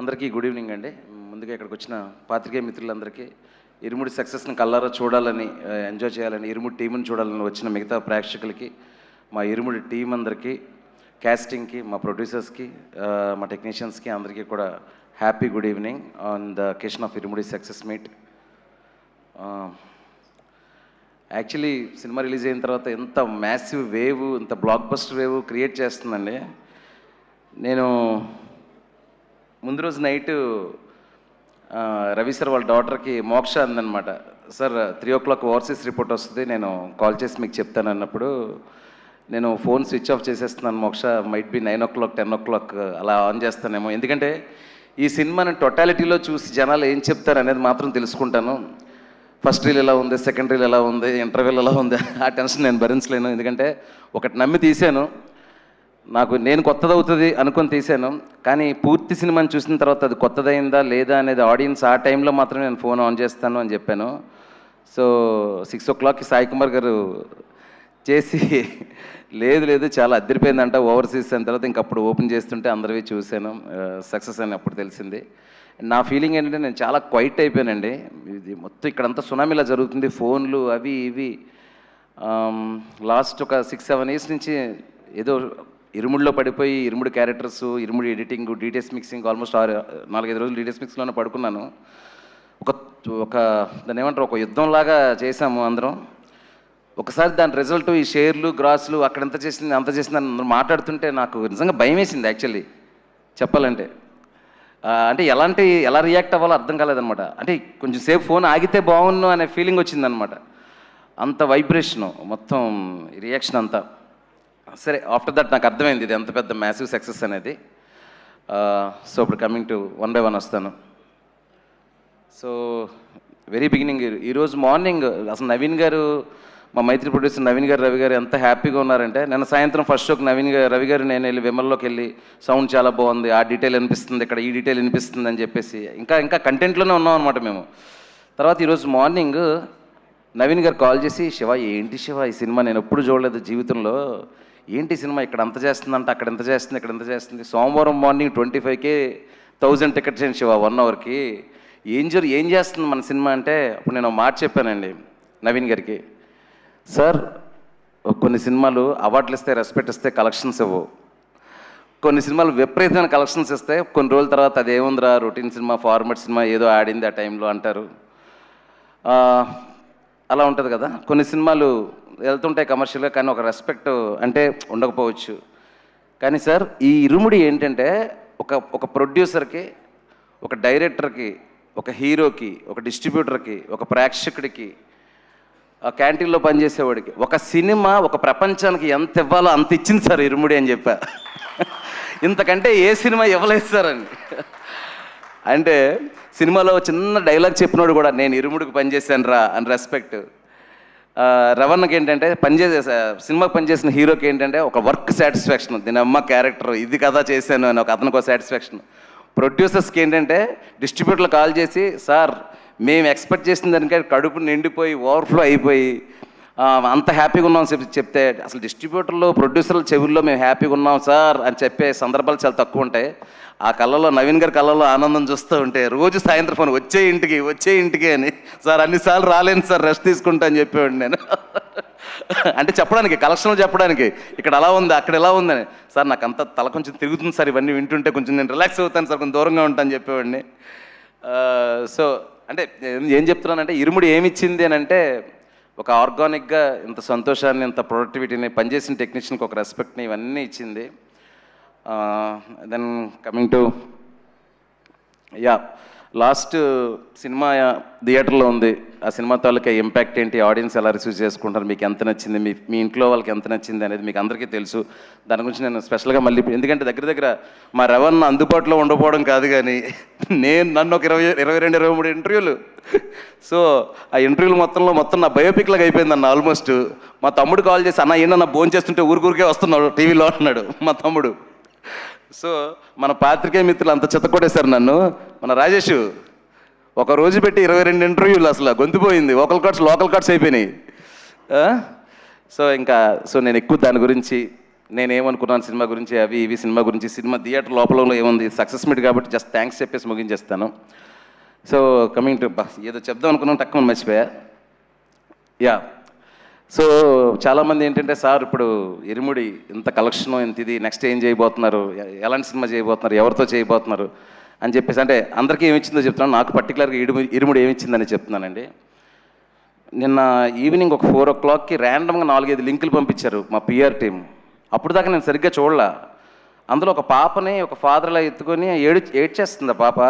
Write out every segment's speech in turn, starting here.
అందరికీ good evening అండి. ముందుగా ఇక్కడికి వచ్చిన పాత్రికేయ మిత్రులందరికీ, ఇరుముడి సక్సెస్ని కల్లారా చూడాలని, ఎంజాయ్ చేయాలని, ఇరుముడి టీంని చూడాలని వచ్చిన మిగతా ప్రేక్షకులకి, మా ఇరుముడి టీం అందరికీ, క్యాస్టింగ్కి, మా ప్రొడ్యూసర్స్కి, మా టెక్నీషియన్స్కి అందరికీ కూడా happy good evening on the occasion of irumudi success meet. Actually cinema release అయిన తర్వాత ఎంత మ్యాసివ్ వేవ్, ఇంత బ్లాక్ బస్టర్ వేవ్ క్రియేట్ చేస్తుందండి. నేను ముందు రోజు నైట్ రవి సార్ వాళ్ళ డాటర్కి మోక్ష అందనమాట, సార్ 3 o'clock ఓవర్సీస్ రిపోర్ట్ వస్తుంది, నేను కాల్ చేసి మీకు చెప్తాను అన్నప్పుడు, నేను ఫోన్ స్విచ్ ఆఫ్ చేసేస్తున్నాను మోక్ష, మైట్ బి 9 o'clock 10 o'clock అలా ఆన్ చేస్తానేమో, ఎందుకంటే ఈ సినిమాని టోటాలిటీలో చూసి జనాలు ఏం చెప్తారు అనేది మాత్రం తెలుసుకుంటాను. ఫస్ట్ రీల్ ఎలా ఉంది, సెకండ్ రీల్ ఎలా ఉంది, ఇంటర్వెల్ ఎలా ఉంది, ఆ టెన్షన్ నేను భరించలేను. ఎందుకంటే ఒకటి నమ్మి తీశాను, నేను కొత్తది అవుతుంది అనుకొని తీశాను, కానీ పూర్తి సినిమాని చూసిన తర్వాత అది కొత్తదైందా లేదా అనేది ఆడియన్స్ ఆ టైంలో మాత్రం నేను ఫోన్ ఆన్ చేస్తాను అని చెప్పాను. సో 6 o'clockకి సాయి కుమార్ గారు చేసి లేదు చాలా అద్దరిపోయిందంట ఓవర్సీస్ అయిన తర్వాత, ఇంకప్పుడు ఓపెన్ చేస్తుంటే అందరివి చూశాను, సక్సెస్ అని అప్పుడు తెలిసింది. నా ఫీలింగ్ ఏంటంటే నేను చాలా క్వైట్ అయిపోయానండి. ఇది మొత్తం ఇక్కడంతా సునామీలా జరుగుతుంది, ఫోన్లు అవి ఇవి. లాస్ట్ ఒక 6-7 years నుంచి ఏదో ఇరుముడిలో పడిపోయి, ఇరుముడి క్యారెక్టర్స్, ఇరుముడి ఎడిటింగ్, డీటెయిల్స్ మిక్సింగ్, ఆల్మోస్ట్ 4-5 రోజులు డీటెయిల్స్ మిక్స్లోనే పడుకున్నాను. ఒక దాన్ని ఏమంటారు, ఒక యుద్ధంలాగా చేశాము అందరం. ఒకసారి దాని రిజల్ట్, ఈ షేర్లు గ్రాసులు అక్కడ ఎంత చేసింది అంత చేసింది అని అందరూ మాట్లాడుతుంటే నాకు నిజంగా భయం వేసింది యాక్చువల్లీ చెప్పాలంటే. అంటే ఎలా రియాక్ట్ అవ్వాలో అర్థం కాలేదనమాట. అంటే కొంచెం సేపు ఫోన్ ఆగితే బాగున్ను అనే ఫీలింగ్ వచ్చిందనమాట. అంత వైబ్రేషను మొత్తం రియాక్షన్ అంతా. సరే, ఆఫ్టర్ దట్ నాకు అర్థమైంది ఇది ఎంత పెద్ద మ్యాసివ్ సక్సెస్ అనేది. సో ఇప్పుడు కమింగ్ టు 1 by 1 వస్తాను. సో వెరీ బిగినింగ్, ఈరోజు మార్నింగ్ అసలు నవీన్ గారు, మా మైత్రి ప్రొడ్యూసర్ నవీన్ గారు, రవి గారు ఎంత హ్యాపీగా ఉన్నారంటే, నిన్న సాయంత్రం ఫస్ట్ షోకి రవి గారు నేను వెళ్ళి విమల్లోకి వెళ్ళి సౌండ్ చాలా బాగుంది, ఆ డీటెయిల్ అనిపిస్తుంది, ఇక్కడ ఈ డీటెయిల్ అనిపిస్తుంది అని చెప్పేసి ఇంకా కంటెంట్లోనే ఉన్నాం అనమాట మేము. తర్వాత ఈరోజు మార్నింగ్ నవీన్ గారు కాల్ చేసి, శివ ఏంటి శివ ఈ సినిమా నేను ఎప్పుడు చూడలేదు జీవితంలో, ఏంటి సినిమా ఇక్కడ అంత చేస్తుందంట, అక్కడ ఎంత చేస్తుంది, ఇక్కడ ఎంత చేస్తుంది, సోమవారం మార్నింగ్ 25,000 టికెట్స్ అండి శివ 1 hourకి, ఏం చేస్తుంది మన సినిమా అంటే, అప్పుడు నేను మాట చెప్పానండి నవీన్ గారికి, సార్ కొన్ని సినిమాలు అవార్డులు ఇస్తే, రెస్పెక్ట్ ఇస్తే, కలెక్షన్స్ ఇవ్వవు, కొన్ని సినిమాలు విపరీతమైన కలెక్షన్స్ ఇస్తే కొన్ని రోజుల తర్వాత అదేముందిరా రొటీన్ సినిమా, ఫార్మాట్ సినిమా, ఏదో ఆడింది ఆ టైంలో అంటారు. అలా ఉంటుంది కదా, కొన్ని సినిమాలు వెళ్తుంటాయి కమర్షియల్గా, కానీ ఒక రెస్పెక్ట్ అంటే ఉండకపోవచ్చు. కానీ సార్ ఈ ఇరుముడి ఏంటంటే, ఒక ప్రొడ్యూసర్కి, ఒక డైరెక్టర్కి, ఒక హీరోకి, ఒక డిస్ట్రిబ్యూటర్కి, ఒక ప్రేక్షకుడికి, ఆ క్యాంటీన్లో పనిచేసేవాడికి, ఒక సినిమా ఒక ప్రపంచానికి ఎంత ఇవ్వాలో అంత ఇచ్చింది సార్ ఇరుముడి అని చెప్పా. ఇంతకంటే ఏ సినిమా ఇవ్వలేదు సార్ అని. అంటే సినిమాలో చిన్న డైలాగ్ చెప్పినోడు కూడా నేను ఇరుముడికి పనిచేశాను రా అని రెస్పెక్ట్. రవణకి ఏంటంటే సినిమాకి పనిచేసిన హీరోకి ఏంటంటే ఒక వర్క్ సాటిస్ఫాక్షన్, దీని అమ్మ క్యారెక్టర్ ఇది కదా చేశాను అని అతనికి ఒక సాటిస్ఫాక్షన్. ప్రొడ్యూసర్స్కి ఏంటంటే డిస్ట్రిబ్యూటర్లు కాల్ చేసి, సార్ మేము ఎక్స్పెక్ట్ చేసిన దానికంటే కడుపు నిండిపోయి ఓవర్ఫ్లో అయిపోయి అంత హ్యాపీగా ఉన్నాం చెప్తే, అసలు డిస్ట్రిబ్యూటర్లు ప్రొడ్యూసర్ల చెవుల్లో మేము హ్యాపీగా ఉన్నాం సార్ అని చెప్పే సందర్భాలు చాలా తక్కువ ఉంటాయి. ఆ కళ్ళలో, నవీన్ గారి కళ్ళలో ఆనందం చూస్తూ ఉంటే రోజు సాయంత్రం ఫోన్ వచ్చే ఇంటికి అని, సార్ అన్నిసార్లు రాలేను సార్ రెస్ట్ తీసుకుంటా అని చెప్పేవాడు నేను. అంటే చెప్పడానికి, కలెక్షన్లు చెప్పడానికి, ఇక్కడ అలా ఉంది అక్కడ ఎలా ఉందని, సార్ నాకు అంత తల కొంచెం తిరుగుతుంది సార్ ఇవన్నీ వింటుంటే, కొంచెం నేను రిలాక్స్ అవుతాను సార్, కొంచెం దూరంగా ఉంటాను చెప్పేవాడిని. సో అంటే ఏం చెప్తున్నానంటే, ఇరుముడి ఏమిచ్చింది అని అంటే, ఒక ఆర్గానిక్గా ఇంత సంతోషాన్ని, ఇంత ప్రొడక్టివిటీని, పనిచేసిన టెక్నీషియన్కి ఒక రెస్పెక్ట్ని, ఇవన్నీ ఇచ్చింది. Then coming to last cinema థియేటర్లో ఉంది, ఆ సినిమా తాలూకా ఇంపాక్ట్ ఏంటి, ఆడియన్స్ ఎలా రిసీవ్ చేసుకుంటారు, మీకు ఎంత నచ్చింది, మీ ఇంట్లో వాళ్ళకి ఎంత నచ్చింది అనేది మీకు అందరికీ తెలుసు. దాని గురించి నేను స్పెషల్గా మళ్ళీ, ఎందుకంటే దగ్గర మా రవణ్ అందుబాటులో ఉండకపోవడం కాదు, కానీ నన్ను ఒక 22-23 ఇంటర్వ్యూలు, సో ఆ ఇంటర్వ్యూలు మొత్తం నా బయోపిక్ లాగా అయిపోయింది అన్న ఆల్మోస్ట్. మా తమ్ముడు కాల్ చేసి, అన్న ఏంటన్నా భోజనం చేస్తుంటే ఊరికే వస్తున్నాడు టీవీలో అన్నాడు మా తమ్ముడు. సో మన పాత్రికేయ మిత్రులు అంత చెత్తకొట్టేశారు నన్ను. మన రాజేష్ ఒక రోజు పెట్టి 22 ఇంటర్వ్యూలు, అసలు గొంతుపోయింది, లోకల్ కార్డ్స్ అయిపోయినాయి. సో నేను ఎక్కువ దాని గురించి నేనేమనుకున్నాను సినిమా గురించి, అవి ఇవి సినిమా గురించి, సినిమా థియేటర్ లోపల ఏముంది, సక్సెస్ మీట్ కాబట్టి జస్ట్ థ్యాంక్స్ చెప్పేసి ముగించేస్తాను. సో కమింగ్ టు ఏదో చెప్దాం అనుకున్నాను, తక్కువ మర్చిపోయా. యా, సో చాలామంది ఏంటంటే, సార్ ఇప్పుడు ఇరుముడి ఇంత కలెక్షన్, ఇంత ఇది, నెక్స్ట్ ఏం చేయబోతున్నారు, ఎలాంటి సినిమా చేయబోతున్నారు, ఎవరితో చేయబోతున్నారు అని చెప్పేసి, అంటే అందరికీ ఏమిచ్చిందో చెప్తున్నాను, నాకు పర్టికులర్గా ఇరుముడి ఏమిచ్చిందని చెప్తున్నానండి. నిన్న ఈవినింగ్ ఒక 4 o'clockకి ర్యాండమ్గా 4-5 లింకులు పంపించారు మా పిఆర్ టీం. అప్పుడు దాకా నేను సరిగ్గా చూడలా. అందులో ఒక పాపని ఒక ఫాదర్లా ఎత్తుకొని ఏడ్చేస్తుంది ఆ పాప.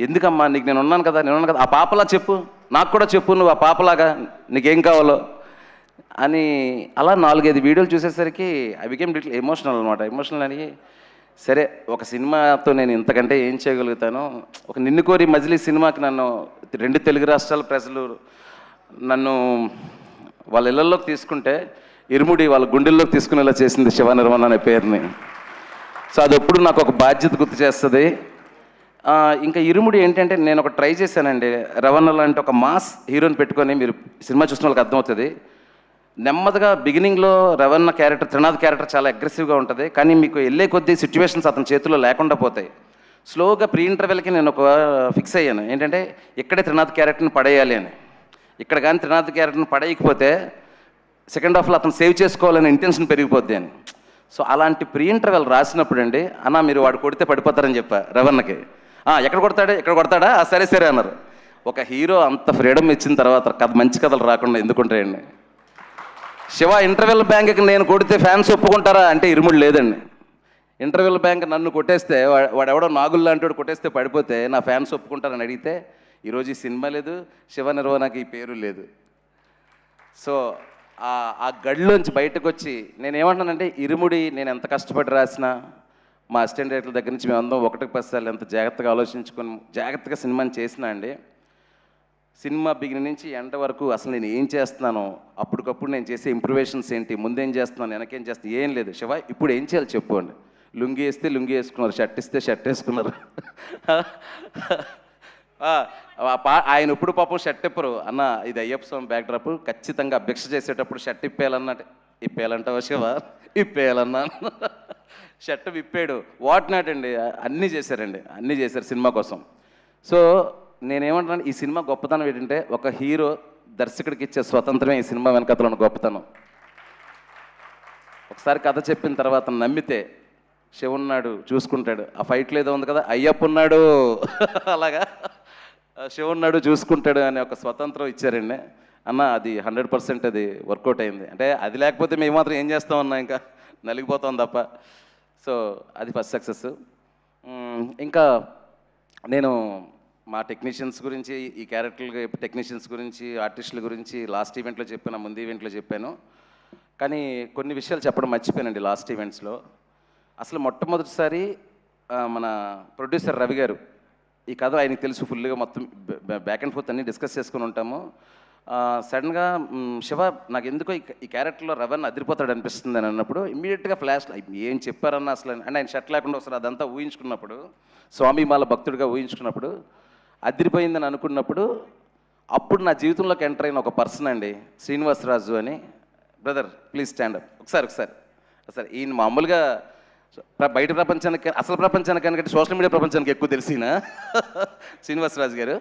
ఎందుకమ్మా, నీకు నేను ఉన్నాను కదా, ఆ పాపలా చెప్పు, నాకు కూడా చెప్పు, నువ్వు ఆ పాపలాగా నీకేం కావాలో అని. అలా 4-5 వీడియోలు చూసేసరికి ఐ బికేమ్ లిటిల్ ఎమోషనల్ అనమాట. ఎమోషనల్ అని, సరే ఒక సినిమాతో నేను ఇంతకంటే ఏం చేయగలుగుతాను. ఒక నిన్ను కోరి మజిలీ సినిమాకి నన్ను 2 తెలుగు రాష్ట్రాల ప్రజలు నన్ను వాళ్ళ ఇళ్లలోకి తీసుకుంటే, ఇరుముడి వాళ్ళ గుండెల్లోకి తీసుకునేలా చేసింది శివ నిర్మణ అనే పేరుని. సో అది ఎప్పుడు నాకు ఒక బాధ్యత గుర్తు చేస్తుంది. ఇంకా ఇరుముడి ఏంటంటే, నేను ఒక ట్రై చేశానండి. రవణ లాంటి ఒక మాస్ హీరోని పెట్టుకొని, మీరు సినిమా చూసిన వాళ్ళకి అర్థమవుతుంది. నెమ్మదిగా బిగినింగ్లో రవణ క్యారెక్టర్, త్రినాథ్ క్యారెక్టర్ చాలా అగ్రెసివ్గా ఉంటుంది. కానీ మీకు వెళ్ళే కొద్దీ సిచ్యువేషన్స్ అతని చేతిలో లేకుండా పోతాయి. స్లోగా ప్రీ ఇంటర్వెల్కి నేను ఒక ఫిక్స్ అయ్యాను, ఏంటంటే ఇక్కడే త్రినాథ్ క్యారెక్టర్ని పడేయాలి అని. ఇక్కడ కానీ త్రినాథ్ క్యారెక్టర్ని పడేయకపోతే సెకండ్ హాఫ్లో అతను సేవ్ చేసుకోవాలని ఇంటెన్షన్ పెరిగిపోద్ది అని. సో అలాంటి ప్రీ ఇంటర్వెల్ రాసినప్పుడు అండి, అన్న మీరు వాడు కొడితే పడిపోతారని చెప్పా రవణకి. ఎక్కడ కొడతాడా సరే సరే అన్నారు. ఒక హీరో అంత ఫ్రీడమ్ ఇచ్చిన తర్వాత కథ, మంచి కథలు రాకుండా ఎందుకుంటాయండి? శివ ఇంటర్వెల్ బ్యాంక్కి నేను కొడితే ఫ్యాన్స్ ఒప్పుకుంటారా అంటే ఇరుముడు లేదండి. ఇంటర్వెల్ బ్యాంక్ నన్ను కొట్టేస్తే, వాడెవడో నాగుల్ లాంటి కొట్టేస్తే పడిపోతే నా ఫ్యాన్స్ ఒప్పుకుంటారని అడిగితే, ఈరోజు ఈ సినిమా లేదు, శివ నిర్వహణకి ఈ పేరు లేదు. సో ఆ గడిలోంచి బయటకు వచ్చి నేనేమంటానంటే, ఇరుముడి నేను ఎంత కష్టపడి రాసినా, మా అసిస్టెంట్ డైరెక్టర్ దగ్గర నుంచి మేమందరం 1-10 సార్లు ఎంత జాగ్రత్తగా ఆలోచించుకొని జాగ్రత్తగా సినిమాని చేసినా అండి, సినిమా బిగినింగ్ నుంచి ఎండ వరకు అసలు నేను ఏం చేస్తున్నానో, అప్పటికప్పుడు నేను చేసే ఇంప్రూవేషన్స్ ఏంటి, ముందేం చేస్తున్నాను, వెనకేం చేస్తాను, ఏం లేదు. శివ ఇప్పుడు ఏం చేయాలి చెప్పు అండి. లుంగి వేస్తే లుంగి వేసుకున్నారు, షర్ట్ ఇస్తే షర్ట్ వేసుకున్నారు. ఆయన ఇప్పుడు పాపం షర్ట్ ఇప్పరు. అన్న ఇది అయ్యప్ప స్వామి బ్యాక్డ్రాప్, ఖచ్చితంగా అభ్యక్ష చేసేటప్పుడు షర్ట్ ఇప్పేయాలన్నట్టు. ఇప్పేయాలంటావా శివ? ఇప్పేయాలన్నా. షర్ట్ విప్పాడు, వాట్ నాట్ అండి, అన్నీ చేశారు సినిమా కోసం. సో నేనేమంటున్నాను, ఈ సినిమా గొప్పతనం ఏంటంటే, ఒక హీరో దర్శకుడికి ఇచ్చే స్వతంత్రమే ఈ సినిమా వెనకథలో ఉన్న గొప్పతనం. ఒకసారి కథ చెప్పిన తర్వాత నమ్మితే శివ ఉన్నాడు చూసుకుంటాడు. ఆ ఫైట్లో ఏదో ఉంది కదా, అయ్యప్ప ఉన్నాడు అలాగా శివ ఉన్నాడు చూసుకుంటాడు అనే ఒక స్వతంత్రం ఇచ్చారండి అన్న. అది 100% అది వర్కౌట్ అయింది. అంటే అది లేకపోతే మేము మాత్రం ఏం చేస్తామన్నా, ఇంకా నలిగిపోతాం తప్ప. సో అది ఫస్ట్ సక్సెస్. ఇంకా నేను మా టెక్నీషియన్స్ గురించి, ఈ క్యారెక్టర్లు టెక్నీషియన్స్ గురించి, ఆర్టిస్టుల గురించి లాస్ట్ ఈవెంట్లో చెప్పాను, ముందు ఈవెంట్లో చెప్పాను. కానీ కొన్ని విషయాలు చెప్పడం మర్చిపోయానండి లాస్ట్ ఈవెంట్స్లో. అసలు మొట్టమొదటిసారి మన ప్రొడ్యూసర్ రవి గారు, ఈ కథ ఆయనకి తెలుసు ఫుల్గా, మొత్తం బ్యాక్ అండ్ ఫోర్త్ అన్నీ డిస్కస్ చేసుకుని ఉంటాము. సడన్గా శివ నాకు ఎందుకో ఈ క్యారెక్టర్లో రవణ అదిరిపోతాడు అనిపిస్తుంది అని అన్నప్పుడు, ఇమ్మీడియట్గా ఫ్లాష్ ఏం చెప్పారన్న అసలు అంటే, ఆయన షర్ట్ లేకుండా ఒకసారి అదంతా ఊహించుకున్నప్పుడు, స్వామిమాల భక్తుడిగా ఊహించుకున్నప్పుడు, అదిరిపోయిందని అనుకున్నప్పుడు, అప్పుడు నా జీవితంలోకి ఎంటర్ అయిన ఒక పర్సన్ అండి శ్రీనివాసరాజు అని. Brother please stand up. ఒకసారి ఈయన మామూలుగా బయట ప్రపంచానికి, అసలు ప్రపంచానికంటే సోషల్ మీడియా ప్రపంచానికి ఎక్కువ తెలిసిన శ్రీనివాసరాజు గారు.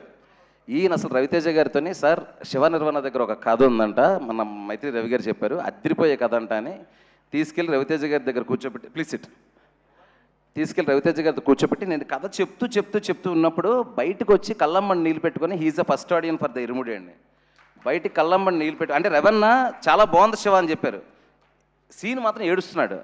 ఈయన అసలు రవితేజ గారితో, సార్ శివ నిర్వహణ దగ్గర ఒక కథ ఉందంట, మన మైత్రి రవి గారు చెప్పారు, అదిరిపోయే కథ అంట అని తీసుకెళ్ళి రవితేజ గారి దగ్గర కూర్చోబెట్టి, ప్లీజ్ ఇట్, తీసుకెళ్ళి రవితేజ గారితో కూర్చోబెట్టి నేను కథ చెప్తూ ఉన్నప్పుడు బయటకు వచ్చి కళ్ళమ్మని నీళ్ళు పెట్టుకొని, he's the first audience for the Irumudi అండి. బయటికి కళ్ళమ్మని నీళ్ళు పెట్టు అంటే, రవణ చాలా బాగుంది శివ అని చెప్పారు, సీన్ మాత్రం ఏడుస్తున్నాడు.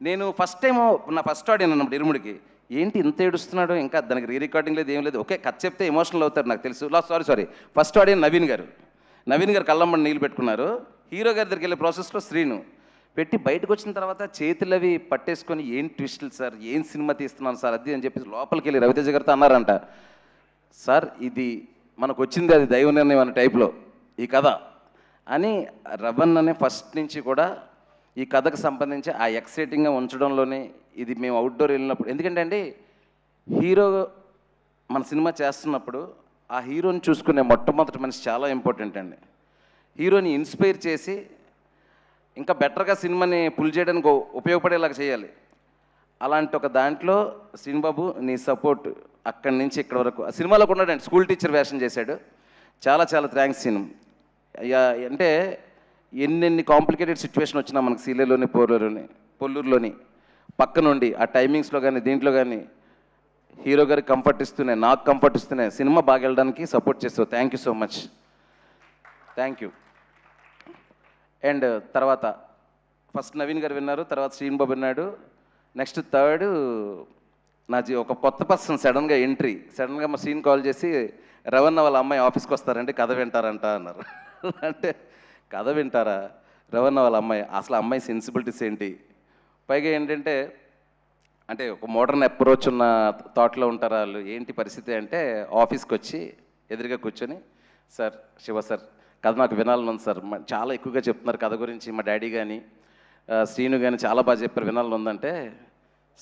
నేను ఫస్ట్ టైం నా ఫస్ట్ ఆడియన్ అన్నప్పుడు ఇరుముడికి, ఏంటి ఇంత ఏడుస్తున్నాడు, ఇంకా దానికి రీ రికార్డింగ్ లేదు, ఏం లేదు, ఓకే కథ చెప్తే ఎమోషనల్ అవుతారు నాకు తెలుసు. సారీ ఫస్ట్ ఆడియన్ నవీన్ గారు కళ్ళమ్మని నీళ్ళు పెట్టుకున్నారు. హీరో గారి దగ్గరికి వెళ్ళే ప్రాసెస్లో శ్రీను పెట్టి బయటకు వచ్చిన తర్వాత చేతులవి పట్టేసుకొని, ఏం ట్విస్టులు సార్, ఏం సినిమా తీస్తున్నాను సార్ అది అని చెప్పేసి లోపలికి వెళ్ళి రవితేజ గారితో అన్నారంట, సార్ ఇది మనకు వచ్చింది అది దైవ నిర్ణయం అనే టైప్లో ఈ కథ అని. రవణ్ అనే ఫస్ట్ నుంచి కూడా ఈ కథకు సంబంధించి ఆ ఎక్సైటింగ్గా ఉంచడంలోనే, ఇది మేము అవుట్డోర్ వెళ్ళినప్పుడు, ఎందుకంటే అండి హీరో మన సినిమా చేస్తున్నప్పుడు ఆ హీరోని చూసుకునే మొట్టమొదటి మనిషి చాలా ఇంపార్టెంట్ అండి. హీరోని ఇన్స్పైర్ చేసి ఇంకా బెటర్గా సినిమాని పుల్ చేయడానికి ఉపయోగపడేలాగా చేయాలి. అలాంటి ఒక దాంట్లో శ్రీనుబాబు నీ సపోర్ట్ అక్కడి నుంచి ఇక్కడ వరకు ఆ సినిమాలో కూడా ఉన్నాడండి, స్కూల్ టీచర్ వేషం చేశాడు. చాలా చాలా థ్యాంక్స్ సీను. అంటే ఎన్నెన్ని కాంప్లికేటెడ్ సిచ్యువేషన్ వచ్చినా మనకు సీలేలోని పొల్లూరులోని పక్క నుండి ఆ టైమింగ్స్లో కానీ దీంట్లో కానీ హీరో గారికి కంఫర్ట్ ఇస్తూనే నాకు కంఫర్ట్ ఇస్తూనే సినిమా బాగా వెళ్ళడానికి సపోర్ట్ చేస్తావు. Thank you so much, thank you. And తర్వాత ఫస్ట్ నవీన్ గారు విన్నారు, తర్వాత శ్రీనుబాబు విన్నాడు. నెక్స్ట్ థర్డ్ ఒక కొత్త పర్సన్ సడన్గా ఎంట్రీ. సడన్గా మా సీన్ కాల్ చేసి రవణ వాళ్ళ అమ్మాయి ఆఫీస్కి వస్తారంటే కథ వింటారంట అన్నారు. అంటే కథ వింటారా? రవణ వాళ్ళ అమ్మాయి, అసలు అమ్మాయి సెన్సిబిలిటీస్ ఏంటి? పైగా ఏంటంటే అంటే ఒక మోడర్న్ అప్రోచ్ ఉన్న థాట్లో ఉంటారు వాళ్ళు. ఏంటి పరిస్థితి అంటే ఆఫీస్కి వచ్చి ఎదురుగా కూర్చొని, సార్ శివ సార్ కథ నాకు వినాలని ఉంది సార్, చాలా ఎక్కువగా చెప్తున్నారు కథ గురించి, మా డాడీ కానీ శ్రీను కానీ చాలా బాగా చెప్పారు, వినాలని ఉందంటే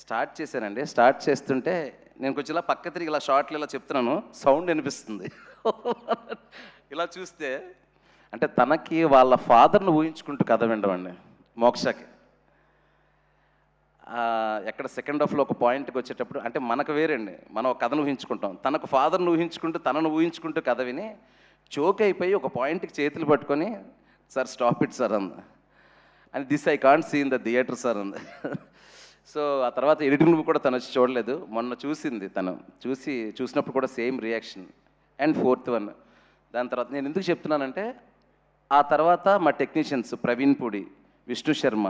స్టార్ట్ చేశానండి. స్టార్ట్ చేస్తుంటే నేను కొంచెం ఇలా పక్క తిరిగి ఇలా షార్ట్లు ఇలా చెప్తున్నాను, సౌండ్ వినిపిస్తుంది. ఇలా చూస్తే అంటే తనకి వాళ్ళ ఫాదర్ను ఊహించుకుంటూ కథ వినడం మోక్షకి. ఎక్కడ సెకండ్ హాఫ్లో ఒక పాయింట్కి వచ్చేటప్పుడు అంటే మనకు వేరండి, మనం ఒక కథను ఊహించుకుంటాం, తనకు ఫాదర్ను ఊహించుకుంటూ తనను ఊహించుకుంటూ కథ విని చోక్ అయిపోయి ఒక పాయింట్కి చేతులు పట్టుకొని సార్ స్టాప్ ఇట్ సార్ అంది. And this I can't see in the theatre sir అంది. సో ఆ తర్వాత ఎడిటింగ్ కూడా తను వచ్చి చూడలేదు, మొన్న చూసింది. తను చూసినప్పుడు కూడా same reaction. And fourth one దాని తర్వాత నేను ఎందుకు చెప్తున్నానంటే ఆ తర్వాత మా technicians Praveen Pudi, Vishnu Sharma,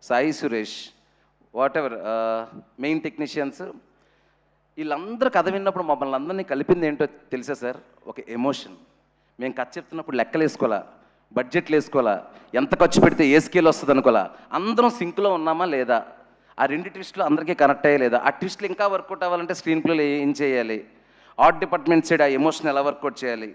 Sai Suresh, what ever main technicians, వీళ్ళందరూ కథ విన్నప్పుడు మమ్మల్ని అందరినీ కలిపింది ఏంటో తెలుసా సార్? ఒక ఎమోషన్. మేము కథ చెప్తున్నప్పుడు లెక్కలు వేసుకోవాలా, బడ్జెట్లు వేసుకోవాలా, ఎంత ఖర్చు పెడితే ఏ స్కేల్ వస్తుంది అనుకోవాలా, అందరం సింక్లో ఉన్నామా లేదా, ఆ రెండు ట్విస్టులు అందరికీ కనెక్ట్ అయ్యలేదా, ఆ ట్విస్టులు ఇంకా వర్కౌట్ అవ్వాలంటే స్క్రీన్ ప్లేలో ఏం చేయాలి, ఆర్ట్ డిపార్ట్మెంట్ సైడ్ ఆ ఎమోషన్ ఎలా వర్కౌట్ చేయాలి,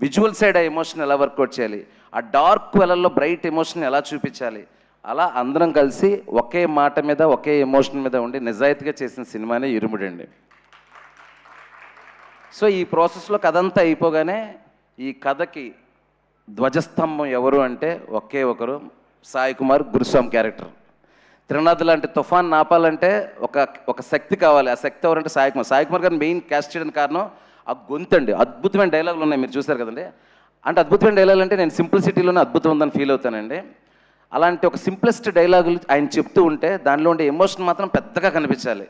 విజువల్ సైడ్ ఆ ఎమోషన్ ఎలా వర్కౌట్ చేయాలి, ఆ డార్క్ వెలల్లో బ్రైట్ ఎమోషన్ ఎలా చూపించాలి, అలా అందరం కలిసి ఒకే మాట మీద ఒకే ఎమోషన్ మీద ఉండి నిజాయితీగా చేసిన సినిమానే ఇరుముడండి. సో ఈ ప్రాసెస్లో కథ అంతా అయిపోగానే ఈ కథకి ధ్వజస్తంభం ఎవరు అంటే ఒకే ఒకరు, సాయి కుమార్ గురుస్వామి క్యారెక్టర్. త్రినాథ్ లాంటి తుఫాన్ నాపాలంటే ఒక శక్తి కావాలి. ఆ శక్తి ఎవరంటే సాయి కుమార్. సాయి కుమార్ గారిని మెయిన్ క్యాస్ట్ చేయడానికి కారణం ఆ గొంతండి. అద్భుతమైన డైలాగులు ఉన్నాయి, మీరు చూశారు కదండి. అంటే అద్భుతమైన డైలాగులు అంటే నేను సింప్లిసిటీలోనే అద్భుతం ఉందని ఫీల్ అవుతానండి. అలాంటి ఒక సింప్లెస్ట్ డైలాగులు ఆయన చెప్తూ ఉంటే దానిలో ఉండే ఎమోషన్ మాత్రం పెద్దగా కనిపించాలి.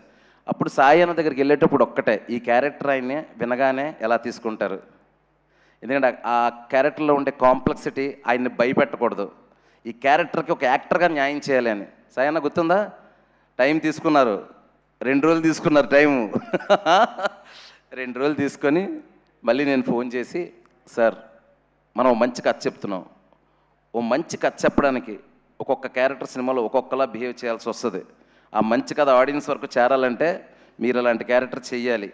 అప్పుడు సాయి అన్న దగ్గరికి వెళ్ళేటప్పుడు ఒక్కటే, ఈ క్యారెక్టర్ ఆయన్ని వినగానే ఎలా తీసుకుంటారు, ఎందుకంటే ఆ క్యారెక్టర్లో ఉండే కాంప్లెక్సిటీ ఆయన్ని భయపెట్టకూడదు, ఈ క్యారెక్టర్కి ఒక యాక్టర్గా న్యాయం చేయాలి అని. సాయి అన్న గుర్తుందా? టైం తీసుకున్నారు, 2 రోజులు తీసుకున్నారు టైము. 2 రోజులు తీసుకొని మళ్ళీ నేను ఫోన్ చేసి, సార్ మనం మంచి కథ చెప్తున్నాం, ఓ మంచి కథ చెప్పడానికి ఒక్కొక్క క్యారెక్టర్ సినిమాలో ఒక్కొక్కలా బిహేవ్ చేయాల్సి వస్తుంది, ఆ మంచి కథ ఆడియన్స్ వరకు చేరాలంటే మీరు అలాంటి క్యారెక్టర్ చెయ్యాలి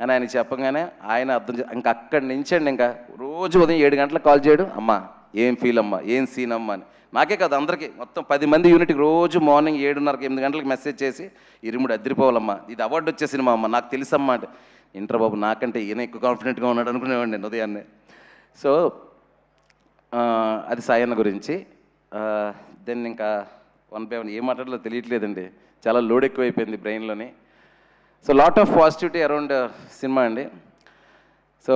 అని ఆయన చెప్పగానే ఆయన అర్థం ఇంకా అక్కడి నుంచి అండి ఇంకా రోజు ఉదయం 7 గంటలకు కాల్ చేయడం, అమ్మా ఏం ఫీల్ అమ్మా, ఏం సీన్ అమ్మా అని. నాకే కాదు అందరికీ, మొత్తం 10 మంది యూనిట్కి రోజు మార్నింగ్ 7:30 8 గంటలకు మెసేజ్ చేసి, ఇరుముడు అద్దరిపోవాలమ్మా, ఇది అవార్డు వచ్చే సినిమా అమ్మ, నాకు తెలుసమ్మా అంటే, ఇంటర్ బాబు నాకంటే ఈయన ఎక్కువ కాన్ఫిడెంట్గా ఉన్నాడు అనుకునేవాడిని నేను ఉదయాన్నే. సో అది సాయన్న గురించి. దెన్ ఇంకా 1 by 1 ఏం మాట్లాడాలో తెలియట్లేదండి, చాలా లోడ్ ఎక్కువైపోయింది బ్రెయిన్లోని. So lot of positivity around సినిమా అండి. సో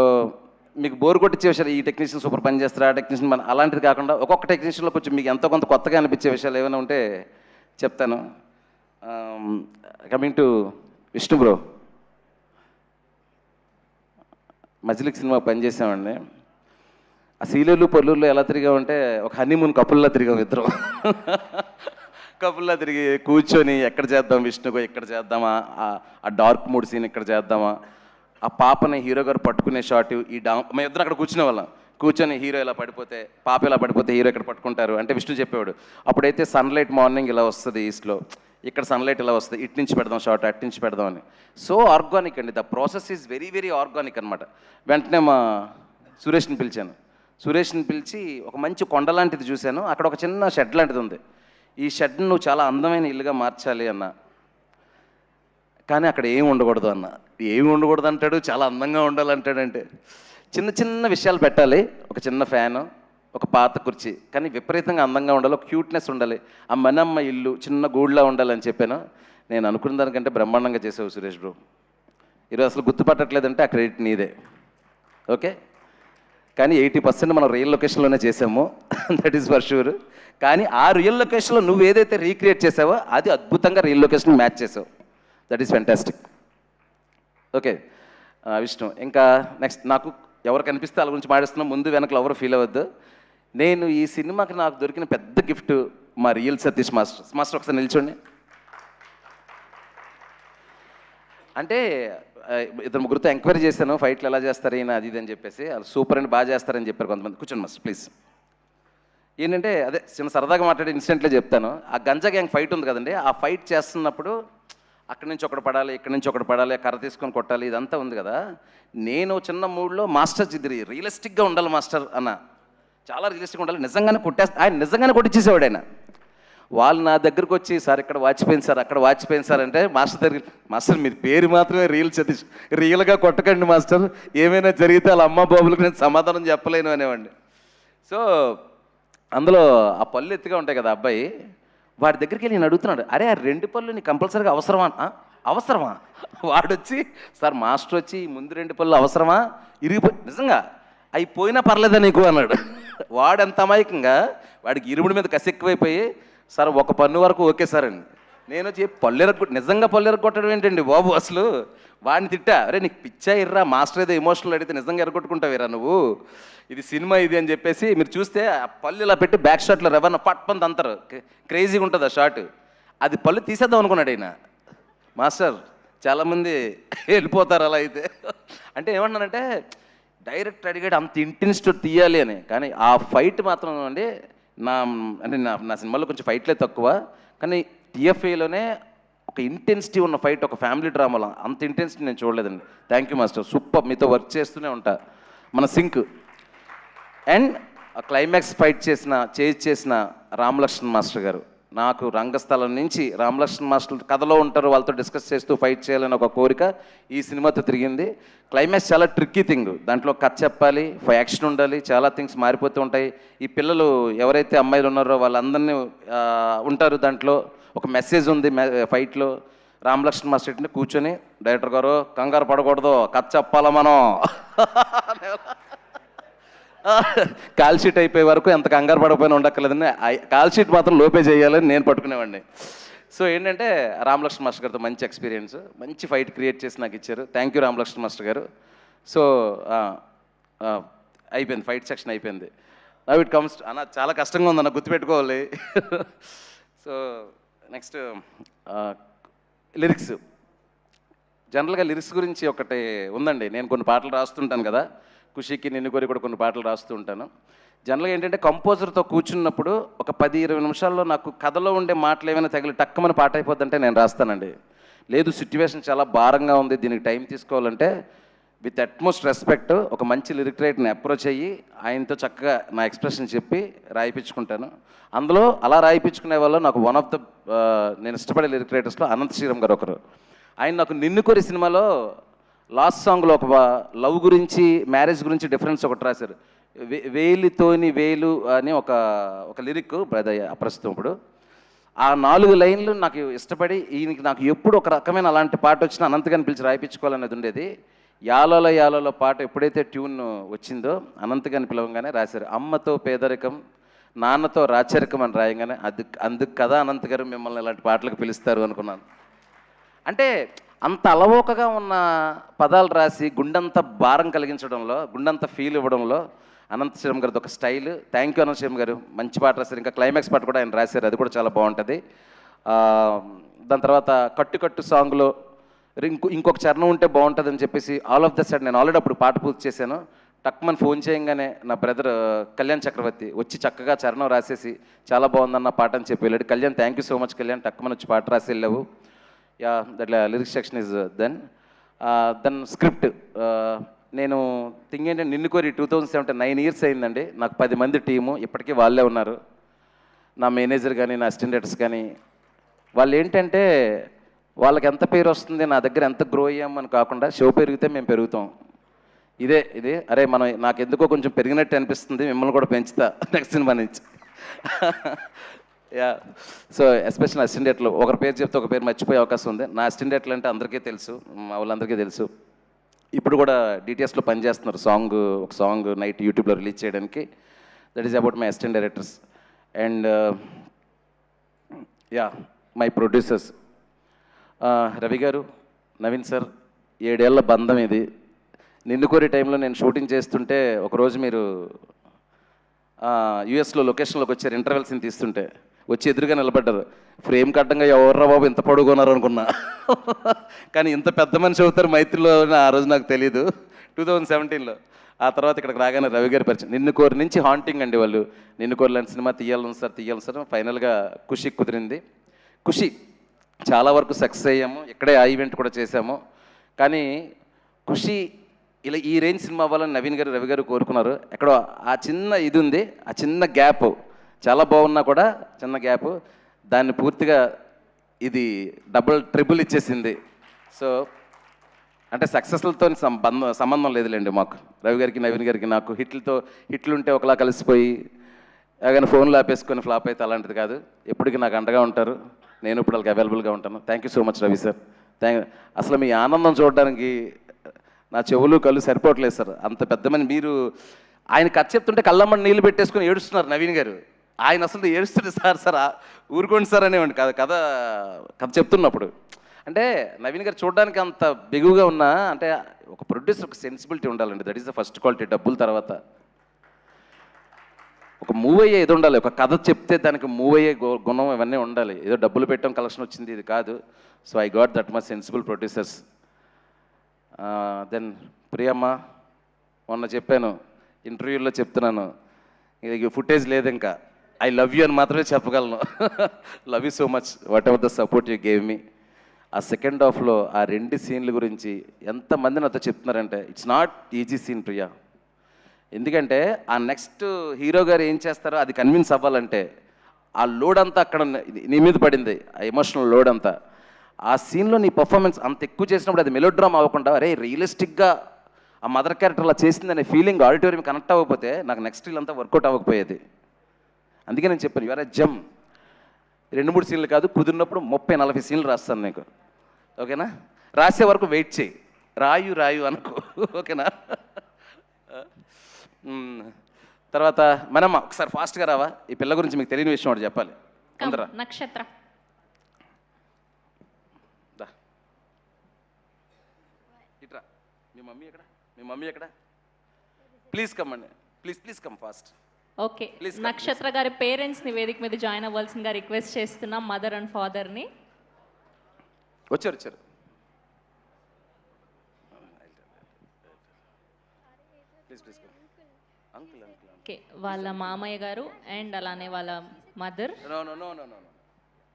మీకు బోర్ కొట్టించే విషయాలు, ఈ టెక్నీషియన్ సూపర్ పని చేస్తారు, ఆ టెక్నీషియన్ మన అలాంటిది కాకుండా ఒక్కొక్క టెక్నీషియన్లో కొంచెం మీకు ఎంతో కొంత కొత్తగా అనిపించే విషయాలు ఏమైనా ఉంటే చెప్తాను. కమింగ్ టు విష్ణు బ్రో, మజిలిక్ సినిమా పనిచేసామండి. ఆ సీలేరు పొల్లూరులో ఎలా తిరిగామంటే ఒక హనీమూన్ కపుల్లా తిరిగాం ఇద్దరం. కపుల్లా తిరిగి కూర్చొని ఎక్కడ చేద్దాం విష్ణుగో, ఇక్కడ చేద్దామా, ఆ డార్క్ మూడ్ సీన్ ఇక్కడ చేద్దామా, ఆ పాపని హీరో గారు పట్టుకునే షాట్, మేము ఇద్దరు అక్కడ కూర్చునే వాళ్ళం. కూర్చొని హీరో ఇలా పడిపోతే, పాప ఇలా పడిపోతే హీరో ఇక్కడ పట్టుకుంటారు అంటే విష్ణు చెప్పేవాడు. అప్పుడైతే సన్లైట్ మార్నింగ్ ఇలా వస్తుంది ఈస్ట్లో, ఇక్కడ సన్లైట్ ఇలా వస్తుంది, ఇటు నుంచి పెడదాం షార్ట్, అటు నుంచి పెడదాం అని. సో ఆర్గానిక్ అండి, the process is very very organic అనమాట. వెంటనే మా సురేష్ని పిలిచాను. సురేష్ని పిలిచి ఒక మంచి కొండ లాంటిది చూశాను, అక్కడ ఒక చిన్న షెడ్ లాంటిది ఉంది, ఈ షెడ్ని నువ్వు చాలా అందమైన ఇల్లుగా మార్చాలి అన్న. కానీ అక్కడ ఏం ఉండకూడదు అన్న. ఏమి ఉండకూడదు అంటాడు, చాలా అందంగా ఉండాలంటాడంటే చిన్న చిన్న విషయాలు పెట్టాలి, ఒక చిన్న ఫ్యాను, ఒక పాత కుర్చీ, కానీ విపరీతంగా అందంగా ఉండాలి, ఒక క్యూట్నెస్ ఉండాలి, ఆ మనమ్మ ఇల్లు చిన్న గూడులా ఉండాలని చెప్పాను. నేను అనుకున్న దానికంటే బ్రహ్మాండంగా చేసావు సురేష్ బ్రో. ఈరోజు అసలు గుర్తుపట్టట్లేదంటే ఆ క్రెడిట్ నీదే. ఓకే, కానీ 80% మనం రియల్ లొకేషన్లోనే చేసాము, దట్ ఈస్ ఫర్ షూర్. కానీ ఆ రియల్ లొకేషన్లో నువ్వు ఏదైతే రీక్రియేట్ చేసావో అది అద్భుతంగా రియల్ లొకేషన్ మ్యాచ్ చేసావు. That is fantastic. Okay Vishnu, ఇంకా నెక్స్ట్ నాకు ఎవరు కనిపిస్తే వాళ్ళ గురించి మాట్లాడుతున్నాం, ముందు వెనకలు ఎవరు ఫీల్ అవ్వద్దు. నేను ఈ సినిమాకి నాకు దొరికిన పెద్ద గిఫ్ట్ మా రియల్ సతీష్ మాస్టర్. మాస్టర్ ఒకసారి నిల్చోండి. అంటే ఇద్దరు ముగ్గురితో ఎంక్వైరీ చేశాను, ఫైట్లు ఎలా చేస్తారు ఈయన అది ఇది అని చెప్పేసి. వాళ్ళు సూపర్ అండి, బాగా చేస్తారని చెప్పారు కొంతమంది. కూర్చోండి మాస్టర్ ప్లీజ్. ఏంటంటే అదే చిన్న సరదాగా మాట్లాడే ఇన్సిడెంట్లో చెప్తాను. ఆ గంజా గ్యాంగ్ ఫైట్ ఉంది కదండి, ఆ ఫైట్ చేస్తున్నప్పుడు అక్కడి నుంచి ఒకటి పడాలి, ఇక్కడి నుంచి ఒకటి పడాలి, కర్ర తీసుకొని కొట్టాలి, ఇదంతా ఉంది కదా. నేను చిన్న మూడ్లో మాస్టర్ ఇది రియలిస్టిక్గా ఉండాలి మాస్టర్ అన్న, చాలా రియలిస్టిక్గా ఉండాలి, నిజంగానే ఆయన నిజంగానే కొట్టించేసేవాడు ఆయన. వాళ్ళు నా దగ్గరకు వచ్చి సార్ ఇక్కడ వాచిపోయింది సార్, అక్కడ వాచిపోయింది సార్ అంటే మాస్టర్ దగ్గర, మాస్టర్ మీరు పేరు మాత్రమే రియల్ సతీష్, రియల్గా కొట్టకండి మాస్టర్, ఏమైనా జరిగితే వాళ్ళ అమ్మ బాబులకు నేను సమాధానం చెప్పలేను అనేవాడిని. సో అందులో ఆ పళ్ళు ఎత్తుగా ఉంటాయి కదా అబ్బాయి, వాడి దగ్గరికి వెళ్ళి నేను అడుగుతున్నాడు, అరే ఆ 2 పళ్ళు నీకు కంపల్సరీగా అవసరమా? అవసరమా? వాడొచ్చి సార్ మాస్టర్ వచ్చి ముందు 2 పళ్ళు అవసరమా, ఇరిగిపోయి నిజంగా అవి పోయినా పర్లేదా నీకు అన్నాడు. వాడంత అమాయకంగా వాడికి ఇరుముడి మీద కసి ఎక్కువైపోయి సార్ ఒక పన్ను వరకు ఓకే సార్ అండి. నేను వచ్చి నిజంగా పళ్ళు ఎరగొట్టడం ఏంటండి బాబు అసలు. వాడిని తిట్టా, అరే నీకు పిచ్చా ఇర్రా, మాస్టర్ ఏదో ఎమోషనల్ అడిగితే నిజంగా ఎరగొట్టుకుంటావేరా నువ్వు, ఇది సినిమా ఇది అని చెప్పేసి. మీరు చూస్తే ఆ పళ్ళు ఇలా పెట్టి బ్యాక్ షాట్లో రెవెన్ పట్పంది అంటారు, క్రేజీగా ఉంటుంది ఆ షాట్. అది పళ్ళు తీసేద్దాం అనుకున్నాడు ఆయన. మాస్టర్ చాలామంది వెళ్ళిపోతారు అలా అయితే. అంటే ఏమన్నానంటే డైరెక్ట్ అడిగాడు అంత ఇంటెన్సిటీ తీయాలి అని, కానీ ఆ ఫైట్ మాత్రం అండి నా సినిమాలో కొంచెం ఫైట్లే తక్కువ, కానీ టీఎఫ్ఏలోనే ఒక ఇంటెన్సిటీ ఉన్న ఫైట్, ఒక ఫ్యామిలీ డ్రామాలో అంత ఇంటెన్సిటీ నేను చూడలేదండి. థ్యాంక్ యూ మాస్టర్, సూపర్, మీతో వర్క్ చేస్తూనే ఉంటా, మన సింక్. అండ్ క్లైమాక్స్ ఫైట్ చేసిన రామలక్ష్మణ్ మాస్టర్ గారు, నాకు రంగస్థలం నుంచి రామలక్ష్మణ్ మాస్టర్ కథలో ఉంటారు, వాళ్ళతో డిస్కస్ చేస్తూ ఫైట్ చేయాలని ఒక కోరిక ఈ సినిమాతో తిరిగింది. క్లైమాక్స్ చాలా ట్రిక్కీ థింగ్, దాంట్లో కథ చెప్పాలి, యాక్షన్ ఉండాలి, చాలా థింగ్స్ మారిపోతూ ఉంటాయి. ఈ పిల్లలు ఎవరైతే అమ్మాయిలు ఉన్నారో వాళ్ళందరినీ ఉంటారు, దాంట్లో ఒక మెసేజ్ ఉంది ఫైట్లో. రామలక్ష్మణ్ మాస్టర్ కూర్చొని డైరెక్టర్ గారు కంగారు పడకూడదు, కథ చెప్పాలా మనం, కాల్ షీట్ అయిపోయే వరకు ఎంత కంగారు పడకపోయినా ఉండక్కర్లేదని, కాల్ షీట్ మాత్రం లోపే చేయాలని నేను పట్టుకునేవాడిని. సో ఏంటంటే రామలక్ష్మణ్ మాస్టర్ గారితో మంచి ఎక్స్పీరియన్స్, మంచి ఫైట్ క్రియేట్ చేసి నాకు ఇచ్చారు. థ్యాంక్ యూ రామలక్ష్మణ్ మాస్టర్ గారు. సో అయిపోయింది, ఫైట్ సెక్షన్ అయిపోయింది. నవ్ ఇట్ కమ్స్ అన్న, చాలా కష్టంగా ఉందన్న, గుర్తుపెట్టుకోవాలి. So next lyrics. జనరల్గా లిరిక్స్ గురించి ఒకటి ఉందండి, నేను కొన్ని పాటలు రాస్తుంటాను కదా, ఖుషీకి నిన్ను కోరి కూడా కొన్ని పాటలు రాస్తూ ఉంటాను. జనరల్గా ఏంటంటే కంపోజర్తో కూర్చున్నప్పుడు ఒక 10-20 నిమిషాల్లో నాకు కథలో ఉండే మాటలు ఏమైనా తగిలి టక్కమని పాట అయిపోద్దంటే నేను రాస్తానండి. లేదు సిచ్యువేషన్ చాలా భారంగా ఉంది, దీనికి టైం తీసుకోవాలంటే విత్ అట్మోస్ట్ రెస్పెక్ట్ ఒక మంచి లిరిక్ రైటర్ని అప్రోచ్ అయ్యి ఆయనతో చక్కగా నా ఎక్స్ప్రెషన్ చెప్పి రాయిపించుకుంటాను. అందులో అలా రాయిపించుకునే వాళ్ళు నాకు వన్ ఆఫ్ ద నేను ఇష్టపడే లిరిక్ రైటర్స్లో అనంత శ్రీరామ్ గారు ఒకరు. ఆయన నాకు నిన్ను కోరి సినిమాలో లాస్ట్ సాంగ్లో ఒక లవ్ గురించి, మ్యారేజ్ గురించి డిఫరెన్స్ ఒకటి రాశారు. వేలితోని వేలు అని ఒక లిరిక్ ప్రస్తుతం ఇప్పుడు. ఆ 4 లైన్లు నాకు ఇష్టపడి ఈయనకి నాకు ఎప్పుడు ఒక రకమైన అలాంటి పాట వచ్చినా అనంతగాని పిలిచి రాయిపించుకోవాలనేది ఉండేది. యాలోలో యాలోలో పాట ఎప్పుడైతే ట్యూన్ వచ్చిందో అనంతగాని పిలవంగానే రాశారు. అమ్మతో పేదరికం, నాన్నతో రాచరికం అని రాయంగానే అందుకు కదా అనంత్ గారు మిమ్మల్ని ఇలాంటి పాటలకు పిలుస్తారు అనుకున్నాను. అంటే అంత అలవోకగా ఉన్న పదాలు రాసి గుండంత భారం కలిగించడంలో, గుండంత ఫీల్ ఇవ్వడంలో అనంత శ్రీరామ్ గారిది ఒక style. Thank you Anantha Sriram గారు, మంచి పాట రాశారు. ఇంకా క్లైమాక్స్ పాట కూడా ఆయన రాశారు, అది కూడా చాలా బాగుంటుంది. దాని తర్వాత కట్టు సాంగ్లో ఇంకొక చరణం ఉంటే బాగుంటుంది అని చెప్పేసి ఆల్ ఆఫ్ ద సైడ్ నేను ఆల్రెడీ అప్పుడు పాట పూర్తి చేశాను. టక్మని ఫోన్ చేయగానే నా బ్రదర్ కళ్యాణ్ చక్రవర్తి వచ్చి చక్కగా చరణం రాసేసి చాలా బాగుందన్న పాట అని చెప్పి వెళ్ళాడు. Kalyan thank you so much Kalyan, టక్మని వచ్చి పాట రాసి వెళ్ళావు. Yeah that lyrics section is then script. నేను థింగ్ ఏంటంటే నిన్ను కోరి 2017 9 years అయిందండి. నాకు 10 మంది టీము, ఇప్పటికీ వాళ్ళే ఉన్నారు. నా మేనేజర్ కానీ నా అసిస్టెంట్ డైరెక్టర్స్ కానీ వాళ్ళు ఏంటంటే వాళ్ళకి ఎంత పేరు వస్తుంది, నా దగ్గర ఎంత గ్రో అయ్యామని కాకుండా షో పెరిగితే మేము పెరుగుతాం. ఇదే అరే మనం నాకు ఎందుకో కొంచెం పెరిగినట్టు అనిపిస్తుంది, మిమ్మల్ని కూడా పెంచుతా నెక్స్ట్ సినిమా నుంచి. యా, సో ఎస్పెషల్ అసిస్టెంట్లు ఒకరి పేరు చెప్తే ఒక పేరు మర్చిపోయే అవకాశం ఉంది. నా అసిస్టెంట్లు అంటే అందరికీ తెలుసు, మా వాళ్ళందరికీ తెలుసు. ఇప్పుడు కూడా డిటిఎస్లో పనిచేస్తున్నారు ఒక సాంగ్ నైట్ యూట్యూబ్లో రిలీజ్ చేయడానికి. That is about my assistant directors and yeah my producers. Ravi గారు, నవీన్ సార్, 7 ఏళ్ల బంధం ఇది. నిన్ను కోరి టైంలో నేను షూటింగ్ చేస్తుంటే ఒకరోజు మీరు యూఎస్లో లొకేషన్లోకి వచ్చారు, ఇంటర్వెల్ సీన్ తీస్తుంటే వచ్చి ఎదురుగా నిలబడ్డారు. ఫ్రేమ్ కట్టంగా ఎవర్రా బాబు ఇంత పొడుగున్నారు అనుకున్నా. కానీ ఇంత పెద్ద మనిషి అవుతారు మైత్రిలో ఆ రోజు నాకు తెలీదు, 2017లో. ఆ తర్వాత ఇక్కడికి రాగానే రవి గారి పరిచయం. నిన్ను కోరి నుంచి హాంటింగ్ అండి వాళ్ళు. నిన్ను కోరి లాంటి సినిమా తీయాలని సార్. ఫైనల్గా ఖుషి కుదిరింది. ఖుషి చాలా వరకు సక్సెస్ అయ్యాము, ఇక్కడే ఆ ఈవెంట్ కూడా చేశాము. కానీ ఖుషి ఇలా ఈ రేంజ్ సినిమా అవ్వాలని నవీన్ గారు, రవి గారు కోరుకున్నారు. ఎక్కడో ఆ చిన్న ఇది ఉంది, ఆ చిన్న గ్యాప్ చాలా బాగున్నా కూడా చిన్న గ్యాప్, దాన్ని పూర్తిగా ఇది డబుల్ ట్రిపుల్ ఇచ్చేసింది. సో అంటే సక్సెస్లతో సంబంధం లేదులేండి మాకు, రవి గారికి నవీన్ గారికి నాకు. హిట్లు ఉంటే ఒకలా కలిసిపోయి కానీ ఫోన్లో ఆపేసుకొని ఫ్లాప్ అయితే అలాంటిది కాదు. ఎప్పటికీ నాకు అండగా ఉంటారు, నేను ఇప్పుడు వాళ్ళకి అవైలబుల్గా ఉంటాను. Thank you so much Ravi sir. అసలు మీ ఆనందం చూడడానికి నా చెవులు కళ్ళు సరిపోవట్లేదు సార్. అంత పెద్ద మంది మీరు. ఆయన కథ చెప్తుంటే కళ్ళమ్మని నీళ్ళు పెట్టేసుకుని ఏడుస్తున్నారు నవీన్ గారు. ఆయన అసలు ఏడుస్తుంటే సార్ ఊరుకోండి సార్ అనేవాడి కథ చెప్తున్నప్పుడు. అంటే నవీన్ గారు చూడడానికి అంత బిగువుగా ఉన్నా, అంటే ఒక ప్రొడ్యూసర్ ఒక సెన్సిబిలిటీ ఉండాలండి. That is the first quality. డబ్బుల తర్వాత ఒక మూవ్ అయ్యే ఇది ఉండాలి. ఒక కథ చెప్తే దానికి మూవ్ అయ్యే గుణం ఇవన్నీ ఉండాలి. ఏదో డబ్బులు పెట్టడం కలెక్షన్ వచ్చింది ఇది కాదు. So I got that much sensible producers. Then Priyamma, మొన్న చెప్పాను ఇంటర్వ్యూలో, చెప్తున్నాను, ఇది ఫుటేజ్ లేదు ఇంకా. ఐ లవ్ యూ అని మాత్రమే చెప్పగలను. Love you so much what ever the support you gave me. ఆ సెకండ్ హాఫ్లో ఆ 2 సీన్ల గురించి ఎంతమంది నాతో చెప్తున్నారంటే it's not easy scene Priya. ఎందుకంటే ఆ నెక్స్ట్ హీరో గారు ఏం చేస్తారో అది కన్విన్స్ అవ్వాలంటే ఆ లోడ్ అంతా అక్కడ నీ మీద పడింది, ఆ ఎమోషనల్ లోడ్ అంతా. ఆ సీన్లో నీ పర్ఫార్మెన్స్ అంత ఎక్కువ చేసినప్పుడు అది మెలోడ్రామా అవ్వకుండా అరే రియలిస్టిక్గా ఆ మదర్ క్యారెక్టర్ అలా చేసిందనే ఫీలింగ్ ఆడిటోరియం కనెక్ట్ అవ్వకపోతే నాకు నెక్స్ట్ రీల్ అంతా వర్కౌట్ అవ్వకపోయేది. అందుకే నేను చెప్పాను యు ఆర్ ఎ జమ్. 2-3 సీన్లు కాదు, కుదిరినప్పుడు 30-40 సీన్లు రాస్తాను నీకు, ఓకేనా? రాసే వరకు వెయిట్ చేయి, రాయు అనుకో, ఓకేనా? తర్వాత మనమ్మ ఒకసారి ఫాస్ట్గా రావా, ఈ పిల్ల గురించి మీకు తెలియని విషయం ఒకటి చెప్పాలి. నక్షత్ర ఇట్రా. మీ మమ్మీ ఎక్కడ? ప్లీజ్ కమ్ అండి, ప్లీజ్ కమ్ ఫాస్ట్. ఓకే, నక్షత్ర గారి పేరెంట్స్ని వేదిక మీద జాయిన్ అవ్వాల్సిందిగా రిక్వెస్ట్ చేస్తున్నాం, మదర్ అండ్ ఫాదర్ని. వచ్చారు. ఓకే, వాళ్ళ మామయ్య గారు అండ్ అలానే వాళ్ళ మదర్.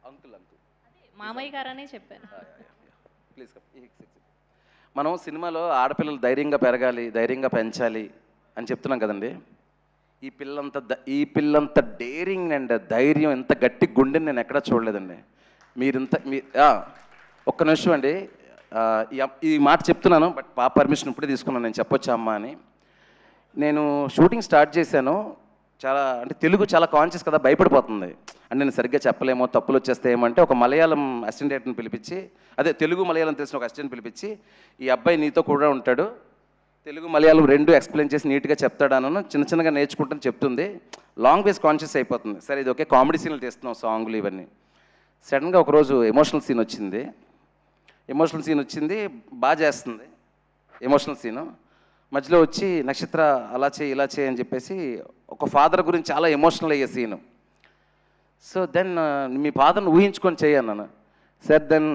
అంకుల్ మామయ్య గారు అనే చెప్పాను. ప్లీజ్ మనం సినిమాలో ఆడపిల్లలు ధైర్యంగా పెరగాలి, ధైర్యంగా పెంచాలి అని చెప్తున్నాం కదండి. ఈ పిల్లంత డేరింగ్ అండ్ ధైర్యం, ఎంత గట్టి గుండెని నేను ఎక్కడా చూడలేదండి. ఒక్క నిమిషం అండి, ఈ మాట చెప్తున్నాను, బట్ పాప పర్మిషన్ ఇప్పుడే తీసుకున్నాను, నేను చెప్పొచ్చా అమ్మా అని. నేను షూటింగ్ స్టార్ట్ చేశాను, అంటే తెలుగు చాలా కాన్షియస్ కదా, భయపడిపోతుంది. అంటే నేను సరిగ్గా చెప్పలేమో, తప్పులు వచ్చేస్తాయేమో అంటే ఒక మలయాళం అసిస్టెంట్ డైరెక్టర్ని పిలిపించి, తెలుగు మలయాళం తెలిసిన ఒక అసిస్టెంట్ పిలిపించి, ఈ అబ్బాయి నీతో కూడా ఉంటాడు, తెలుగు మలయాళం 2 ఎక్స్ప్లెయిన్ చేసి నీట్గా చెప్తాడాను, చిన్నగా నేర్చుకుంటాను చెప్తుంది. లాంగ్వేజ్ కాన్షియస్ అయిపోతుంది. సరే ఇది ఓకే, కామెడీ సీన్లు తీస్తున్నాం, సాంగ్లు ఇవన్నీ. సడన్గా ఒకరోజు ఎమోషనల్ సీన్ వచ్చింది, బాగా చేస్తుంది ఎమోషనల్ సీను. మధ్యలో వచ్చి నక్షత్ర అలా చేయి ఇలా చేయి అని చెప్పేసి ఒక ఫాదర్ గురించి చాలా ఎమోషనల్ అయ్యే సీను. సో దెన్ మీ ఫాదర్ని ఊహించుకొని చేయన్నాను. Sir then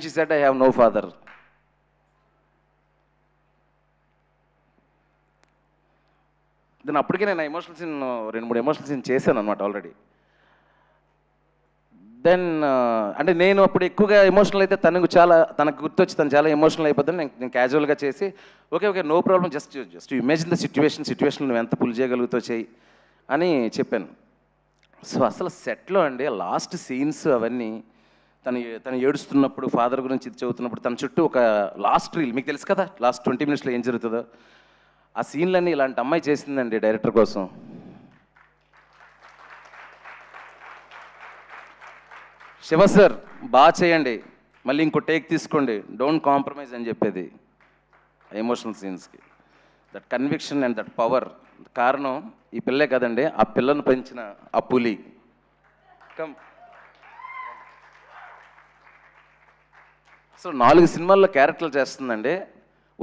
she said I have no father. Then అప్పటికే నేను ఎమోషనల్ సీన్ 2-3 ఎమోషనల్ సీన్ చేశాను అనమాట ఆల్రెడీ. దెన్ అంటే నేను అప్పుడు ఎక్కువగా ఎమోషనల్ అయితే తనకు గుర్తొచ్చి తను చాలా ఎమోషనల్ అయిపోతుంది. నేను క్యాజువల్గా చేసి okay no problem, just imagine the situation నువ్వు ఎంత పుల్ చేయగలుగుతావు చేయి అని చెప్పాను. సో అసలు సెట్లో అండి లాస్ట్ సీన్స్ అవన్నీ తను ఏడుస్తున్నప్పుడు ఫాదర్ గురించి ఇది చదువుతున్నప్పుడు తన చుట్టూ ఒక లాస్ట్ రీల్ మీకు తెలుసు కదా, లాస్ట్ 20 minutesలో ఏం జరుగుతుందో ఆ సీన్లన్నీ ఇలాంటి అమ్మాయి చేసిందండి డైరెక్టర్ కోసం. శివ సార్ బాగా చేయండి, మళ్ళీ ఇంకో టేక్ తీసుకోండి, డోంట్ కాంప్రమైజ్ అని చెప్పేది ఎమోషనల్ సీన్స్కి. That conviction and that power కారణం ఈ పిల్లే కదండి, ఆ పిల్లను పెంచిన ఆ పులి. కమ్ అసలు 4 సినిమాల్లో క్యారెక్టర్లు చేస్తుందండి.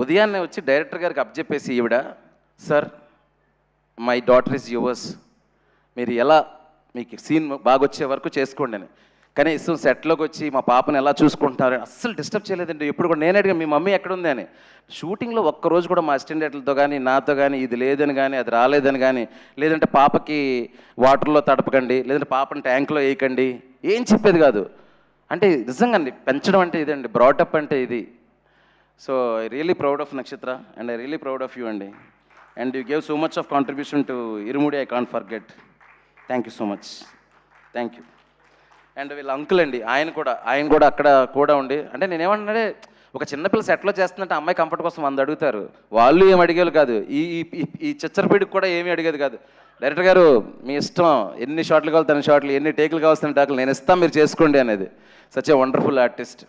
ఉదయాన్నే వచ్చి డైరెక్టర్ గారికి అప్పచెప్పేసి ఈవిడ, sir my daughter is yours, మీరు ఎలా మీకు సీన్ బాగా వచ్చే వరకు చేసుకోండి అని. కనీసం సెట్లోకి వచ్చి మా పాపను ఎలా చూసుకుంటున్నారు అస్సలు డిస్టర్బ్ చేయలేదండి. ఎప్పుడు కూడా నేను అడిగాను మీ మమ్మీ ఎక్కడుంది అని. షూటింగ్లో ఒక్కరోజు కూడా మా అసిస్టెంట్ డైరెక్టర్లతో కానీ నాతో కానీ ఇది లేదని కానీ అది రాలేదని కానీ, లేదంటే పాపకి వాటర్లో తడపకండి, లేదంటే పాపని ట్యాంక్లో వేయకండి, ఏం చెప్పేది కాదు. అంటే నిజంగా అండి పెంచడం అంటే ఇదండి, బ్రాటప్ అంటే ఇది. So I really proud of Nakshatra and I really proud of you అండి. And you gave so much of contribution to Irumudi, I can't forget. Thank you so much, thank you. And వీళ్ళ అంకుల్ అండి, ఆయన కూడా అక్కడ కూడా ఉండి, అంటే నేనేమంటే ఒక చిన్నపిల్ల సెట్లో చేస్తుందంటే అమ్మాయి కంఫర్ట్ కోసం 100 అడుగుతారు, వాళ్ళు ఏమి అడిగేది కాదు. ఈ చిచ్చరపీడికి కూడా ఏమీ అడిగేది కాదు. డైరెక్టర్ గారు మీ ఇష్టం, ఎన్ని షాట్లు కావాలి తన షాట్లు, ఎన్ని టేకులు కావాల్సిన టేకులు నేను ఇస్తాను, మీరు చేసుకోండి అనేది. Such a wonderful artist.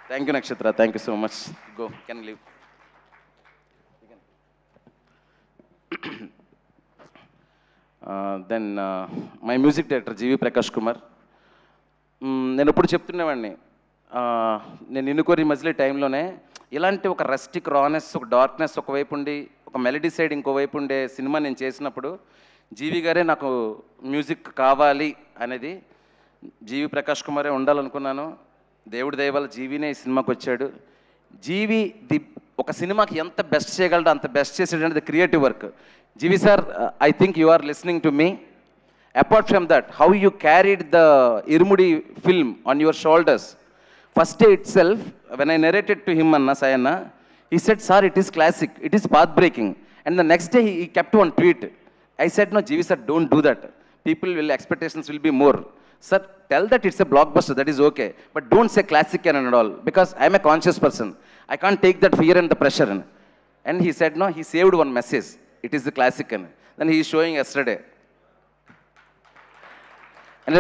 Thank you Nakshatra, thank you so much. Go can leave. Then my music director G V Prakash Kumar. నేను ఎప్పుడు చెప్తున్నవాడిని, నేను ఇన్నుకోరి మజిలీ టైంలోనే ఇలాంటి ఒక రస్టిక్ రానెస్, ఒక డార్క్నెస్ ఒకవైపు ఉండి, ఒక మెలడీ సైడ్ ఇంకోవైపు ఉండే సినిమా నేను చేసినప్పుడు జీవి గారే నాకు మ్యూజిక్ కావాలి అనేది, జీవి ప్రకాష్ కుమారే ఉండాలనుకున్నాను. దేవుడి దయ వల్ల జీవినే ఈ సినిమాకి వచ్చాడు. జీవి ఒక సినిమాకి ఎంత బెస్ట్ చేయగలడో అంత బెస్ట్ చేసాడు అనేది creative work. GV sir, I think you are listening to me. Apart from that, how you carried the Irumudi film on your shoulders. First day itself, when I narrated to him, Anna Sayana, he said, sir, it is classic, it is path-breaking. And the next day, he kept one tweet. I said, no, Jeevi sir, don't do that. Expectations will be more. Sir, tell that it's a blockbuster, that is okay. But don't say classic and all, because I'm a conscious person. I can't take that fear and the pressure. And he said, no, he saved one message. It is the classic. Then he is showing yesterday. And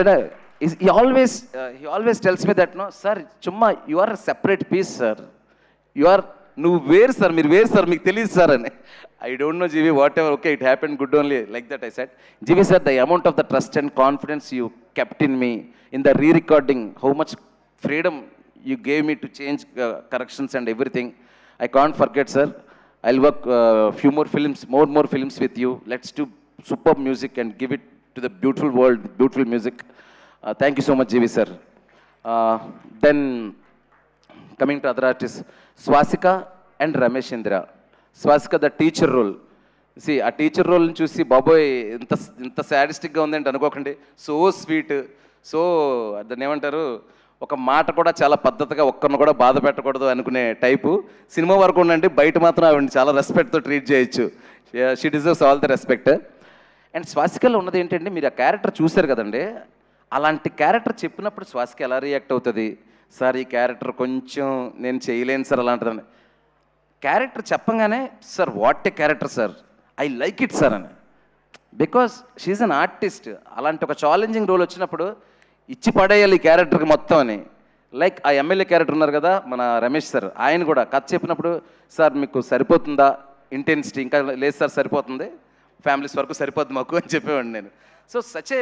he always tells me that, no, sir, chumma, you are a separate piece, sir. You are, no, where, sir, meer where, sir, meek teliyadu, sir. I don't know, Jeevi, whatever, okay, it happened good only, like that I said. Jeevi, sir, the amount of the trust and confidence you kept in me, in the re-recording, how much freedom you gave me to change corrections and everything, I can't forget, sir. I'll work few more films with you. Let's do superb music and give it to the beautiful world, beautiful music. Thank you so much, Jeevi sir. Then coming to other artists, Swasika and Ramesh Indra. Swasika, the teacher role. See, ఆ teacher రోల్ని చూసి బాబోయ్ ఇంత సాడిస్టిక్గా ఉందంటే అనుకోకండి. So sweet, so దాన్ని ఏమంటారు, ఒక మాట కూడా చాలా పద్ధతిగా ఒక్కరిని కూడా బాధ పెట్టకూడదు అనుకునే టైపు. సినిమా వరకు ఉండండి, బయట మాత్రం ఆవిడని చాలా రెస్పెక్ట్తో ట్రీట్ చేయొచ్చు. She deserves all the respect. And స్వాసికలో ఉన్నది ఏంటంటే, మీరు ఆ క్యారెక్టర్ చూశారు కదండి, అలాంటి క్యారెక్టర్ చెప్పినప్పుడు స్వాసిక ఎలా రియాక్ట్ అవుతుంది, సార్ ఈ క్యారెక్టర్ కొంచెం నేను చేయలేను సార్ అలాంటిదని. క్యారెక్టర్ చెప్పంగానే, sir what a character sir, I like it sir అని. Because she's an artist. అలాంటి ఒక ఛాలెంజింగ్ రోల్ వచ్చినప్పుడు ఇచ్చి పడేయాలి ఈ క్యారెక్టర్కి మొత్తం అని. లైక్ ఆ ఎమ్మెల్యే క్యారెక్టర్ ఉన్నారు కదా మన రమేష్ సార్, ఆయన కూడా కథ చెప్పినప్పుడు, సార్ మీకు సరిపోతుందా ఇంటెన్సిటీ, ఇంకా లేదు సార్ సరిపోతుంది, ఫ్యామిలీస్ వరకు సరిపోద్ది మాకు అని చెప్పేవాడిని నేను. So such a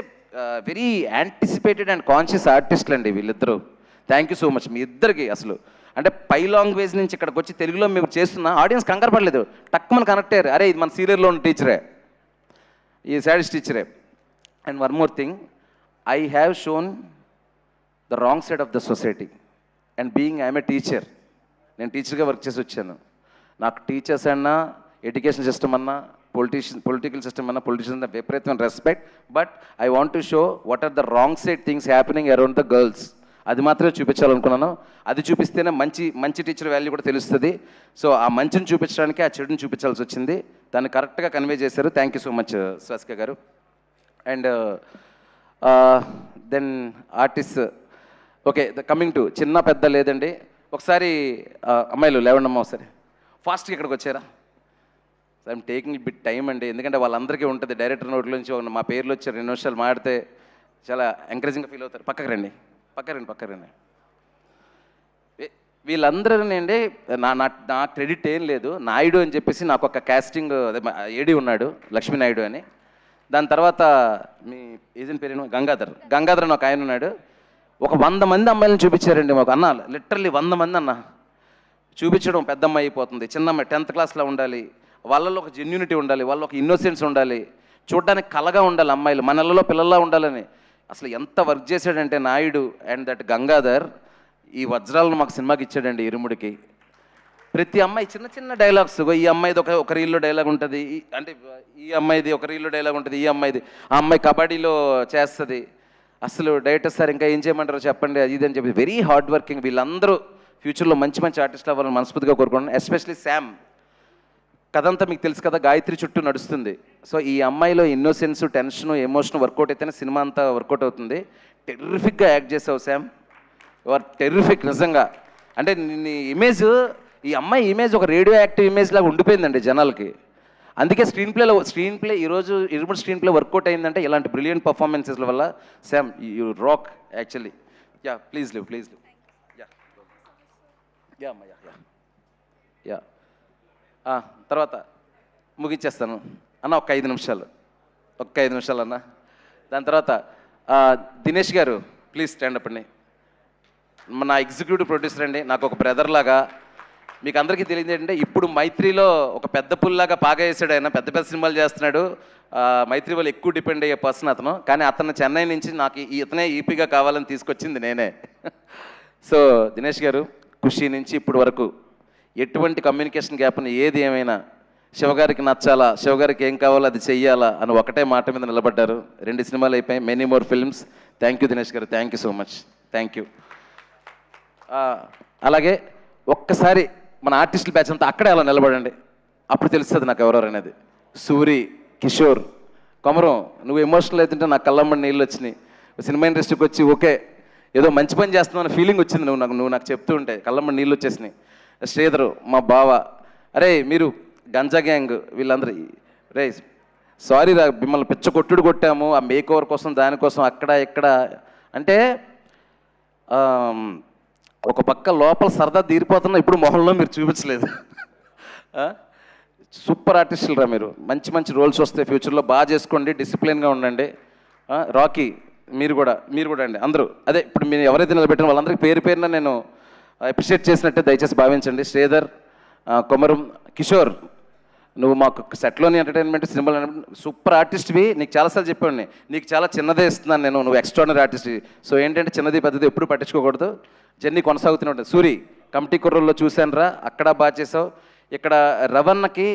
very anticipated and conscious ఆర్టిస్టులు అండి వీళ్ళిద్దరూ. థ్యాంక్ యూ సో మచ్ మీ ఇద్దరికి. అసలు అంటే పై లాంగ్వేజ్ నుంచి ఇక్కడికి వచ్చి తెలుగులో మేము చేస్తున్న ఆడియన్స్ కంగారు పడలేదు, టక్ మన కనెక్ట్ అయ్యారు, అరే ఇది మన సీరియల్లో ఉన్న టీచరే, ఈ సాడిస్ట్ టీచరే. And one more thing, I have shown the wrong side of the society and being I'm a teacher. నేను టీచర్గా వర్క్ చేసి వచ్చాను. నాకు టీచర్స్ అన్నా, ఎడ్యుకేషన్ సిస్టమ్ అన్నా, పొలిటికల్ సిస్టమ్ అన్న, పొలిటీషియన్స్ విపరీతమైన respect. But I want to show what are the wrong side things happening around the girls. అది మాత్రమే చూపించాలనుకున్నాను. అది చూపిస్తేనే మంచి టీచర్ వాల్యూ కూడా తెలుస్తుంది. సో ఆ మంచిని చూపించడానికి ఆ చెడుని చూపించాల్సి వచ్చింది. దాన్ని కరెక్ట్గా కన్వే చేశారు. Thank you so much Swasika garu. And then artist okay, coming to చిన్న పెద్ద లేదండి. ఒకసారి అమ్మాయిలు లేవండమ్మా ఒకసారి ఫాస్ట్గా ఇక్కడికి వచ్చారా. ఐఎమ్ టేకింగ్ బిట్ టైం అండి, ఎందుకంటే వాళ్ళందరికీ ఉంటుంది డైరెక్టర్ నోట్ల నుంచి మా పేర్లు వచ్చి 2 నిమిషాలు మాడితే చాలా ఎంకరేజింగ్గా ఫీల్ అవుతారు. పక్కకు రండి. వీళ్ళందరూ అండి నా క్రెడిట్ ఏం లేదు. నాయుడు అని చెప్పేసి నాకు ఒక కాస్టింగ్ అదే ఏడి ఉన్నాడు, లక్ష్మీ నాయుడు అని. దాని తర్వాత మీ ఏజెంట్ పేరేమో గంగాధర్ అని ఒక ఆయన ఉన్నాడు. ఒక 100 మంది అమ్మాయిలను చూపించారండి మాకు అన్న, లిటరల్లీ 100 మంది అన్న. చూపించడం పెద్ద అమ్మాయి అయిపోతుంది, చిన్న అమ్మాయి 10th క్లాస్లో ఉండాలి, వాళ్ళలో ఒక జెన్యూనిటీ ఉండాలి, వాళ్ళలో ఒక ఇన్నోసెన్స్ ఉండాలి, చూడడానికి కలగా ఉండాలి అమ్మాయిలు, మనలలో పిల్లల్లా ఉండాలని. అసలు ఎంత వర్క్ చేశాడంటే నాయుడు అండ్ దట్ గంగాధర్ ఈ వజ్రాలను మాకు సినిమాకి ఇచ్చాడండి ఇరుముడికి. ప్రతి అమ్మాయి చిన్న చిన్న డైలాగ్స్, ఈ అమ్మాయిది ఒక రీల్లో డైలాగ్ ఉంటుంది, అంటే ఈ అమ్మాయిది ఒక రీల్లో డైలాగ్ ఉంటుంది, ఈ అమ్మాయిది ఆ అమ్మాయి కబడ్డీలో చేస్తుంది. అసలు డైరెక్టర్ సార్ ఇంకా ఏం చేయమంటారో చెప్పండి అది ఇది అని చెప్పి వెరీ హార్డ్ వర్కింగ్. వీళ్ళందరూ ఫ్యూచర్లో మంచి మంచి ఆర్టిస్టులు అవ్వాలని మనస్ఫూర్తిగా కోరుకుంటున్నాను. Especially Sam. కథంతా మీకు తెలుసు కదా, గాయత్రి చుట్టూ నడుస్తుంది. సో ఈ అమ్మాయిలో ఇన్నోసెన్స్, టెన్షన్, ఎమోషన్ వర్కౌట్ అయితేనే సినిమా అంతా వర్కౌట్ అవుతుంది. టెర్రిఫిక్గా యాక్ట్ చేసావు శామ్, యు ఆర్ టెర్రిఫిక్ నిజంగా. అంటే నీ ఇమేజ్, ఈ అమ్మాయి ఇమేజ్ ఒక రేడియో యాక్టివ్ ఇమేజ్ లాగా ఉండిపోయిందండి జనాలకి. అందుకే స్క్రీన్ ప్లే ఈరోజు ఇరుముడు స్క్రీన్ ప్లే వర్కౌట్ అయిందంటే ఇలాంటి బ్రిలియంట్ పర్ఫార్మెన్సెస్ల వల్ల. Sam you rock actually. Yeah please live. Yeah అమ్మా యా. తర్వాత ముగించేస్తాను అన్న, ఒక 5 నిమిషాలు అన్న. దాని తర్వాత దినేష్ గారు ప్లీజ్ స్టాండ్ అప్ అండి. నా ఎగ్జిక్యూటివ్ ప్రొడ్యూసర్ అండి, నాకు ఒక బ్రదర్ లాగా. మీకు అందరికీ తెలియదు ఏంటంటే ఇప్పుడు మైత్రిలో ఒక పెద్ద పుల్లాగా పాగా వేసాడు ఆయన, పెద్ద పెద్ద సినిమాలు చేస్తున్నాడు. మైత్రి వాళ్ళు ఎక్కువ డిపెండ్ అయ్యే పర్సన్ అతను. కానీ అతను చెన్నై నుంచి నాకు ఇతనే ఈపీగా కావాలని తీసుకొచ్చింది నేనే. సో దినేష్ గారు ఖుషి నుంచి ఇప్పుడు వరకు ఎటువంటి కమ్యూనికేషన్ గ్యాప్ని ఏది ఏమైనా శివగారికి నచ్చాలా, శివగారికి ఏం కావాలో అది చెయ్యాలా అని ఒకటే మాట మీద నిలబడ్డారు. 2 సినిమాలు అయిపోయాయి, many more films. Thank you Dinesh garu, thank you so much, thank you. అలాగే ఒక్కసారి మన ఆర్టిస్టుల బ్యాచ్ అంతా అక్కడే అలా నిలబడండి, అప్పుడు తెలుస్తుంది నాకు ఎవరెవరు అనేది. సూరి, కిషోర్, కొమరం, నువ్వు ఎమోషనల్ అవుతుంటే నాకు కళ్ళమ్మడి నీళ్ళు వచ్చినాయి. సినిమా ఇండస్ట్రీకి వచ్చి ఓకే ఏదో మంచి పని చేస్తున్నావు అనే ఫీలింగ్ వచ్చింది నువ్వు నాకు చెప్తూ ఉంటే, కళ్ళమ్మడి నీళ్ళు వచ్చేసినాయి. శ్రీధరు, మా బావ, అరే మీరు గంజా గ్యాంగ్ వీళ్ళందరూ, రే సారీ రా మిమ్మల్ని పిచ్చ కొట్టుడు కొట్టాము ఆ మేక్ ఓవర్ కోసం దానికోసం అక్కడ ఇక్కడ అంటే ఒక పక్క లోపల సరదా తీరిపోతున్నా, ఇప్పుడు మొహంలో మీరు చూపించలేదు. సూపర్ ఆర్టిస్టులు రా మీరు, మంచి మంచి రోల్స్ వస్తాయి ఫ్యూచర్లో, బాగా చేసుకోండి, డిసిప్లిన్గా ఉండండి. రాకీ మీరు కూడా అండి అందరూ. అదే ఇప్పుడు మీరు ఎవరైతే నిలబెట్టిన వాళ్ళందరికీ పేరు పేరున నేను అప్రిషియేట్ చేసినట్టే దయచేసి భావించండి. శ్రీధర్, కొమరం, కిషోర్, నువ్వు మాకు సెట్లోని ఎంటర్టైన్మెంట్ సినిమాలు సూపర్ ఆర్టిస్ట్వి. నీకు చాలాసార్లు చెప్పాను, నీకు చాలా చిన్నదే ఇస్తున్నాను నేను, నువ్వు ఎక్స్ట్రాడినరీ ఆర్టిస్ట్. సో ఏంటంటే చిన్నది పెద్దది ఎప్పుడు పట్టించుకోకూడదు, జర్నీ కొనసాగుతూనే ఉంటుంది. సూరి, కమిటీ కుర్రల్లో చూశాను రా, అక్కడ బాగా చేసావు. ఇక్కడ రవణకి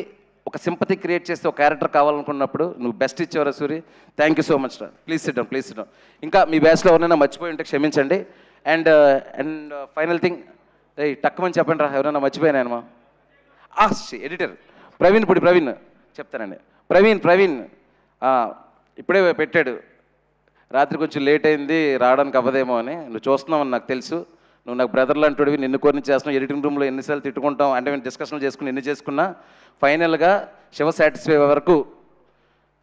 ఒక సింపతి క్రియేట్ చేస్తే ఒక క్యారెక్టర్ కావాలనుకున్నప్పుడు నువ్వు బెస్ట్ ఇచ్చేవరా Suri, thank you so much రా. Please sit down. ఇంకా మీ బ్యాచ్లో ఎవరైనా మర్చిపోయి ఉంటే క్షమించండి. అండ్ ఫైనల్ థింగ్, టక్కుమని చెప్పండి రా ఎవరైనా మర్చిపోయినాయనమా. ఎడిటర్ ప్రవీణ్ చెప్తానండి. ప్రవీణ్ ఇప్పుడే పెట్టాడు, రాత్రి కొంచెం లేట్ అయింది రావడానికి అవ్వదేమో అని. నువ్వు చూస్తున్నావని నాకు తెలుసు, నువ్వు నాకు బ్రదర్ లాంటివి, నిన్ను కొన్ని చేస్తున్నావు. ఎడిటింగ్ రూమ్లో ఎన్నిసార్లు తిట్టుకుంటాం అంటే మేము డిస్కషన్లు చేసుకుని ఎన్ని చేసుకున్నా ఫైనల్గా శివ సాటిస్ఫై వరకు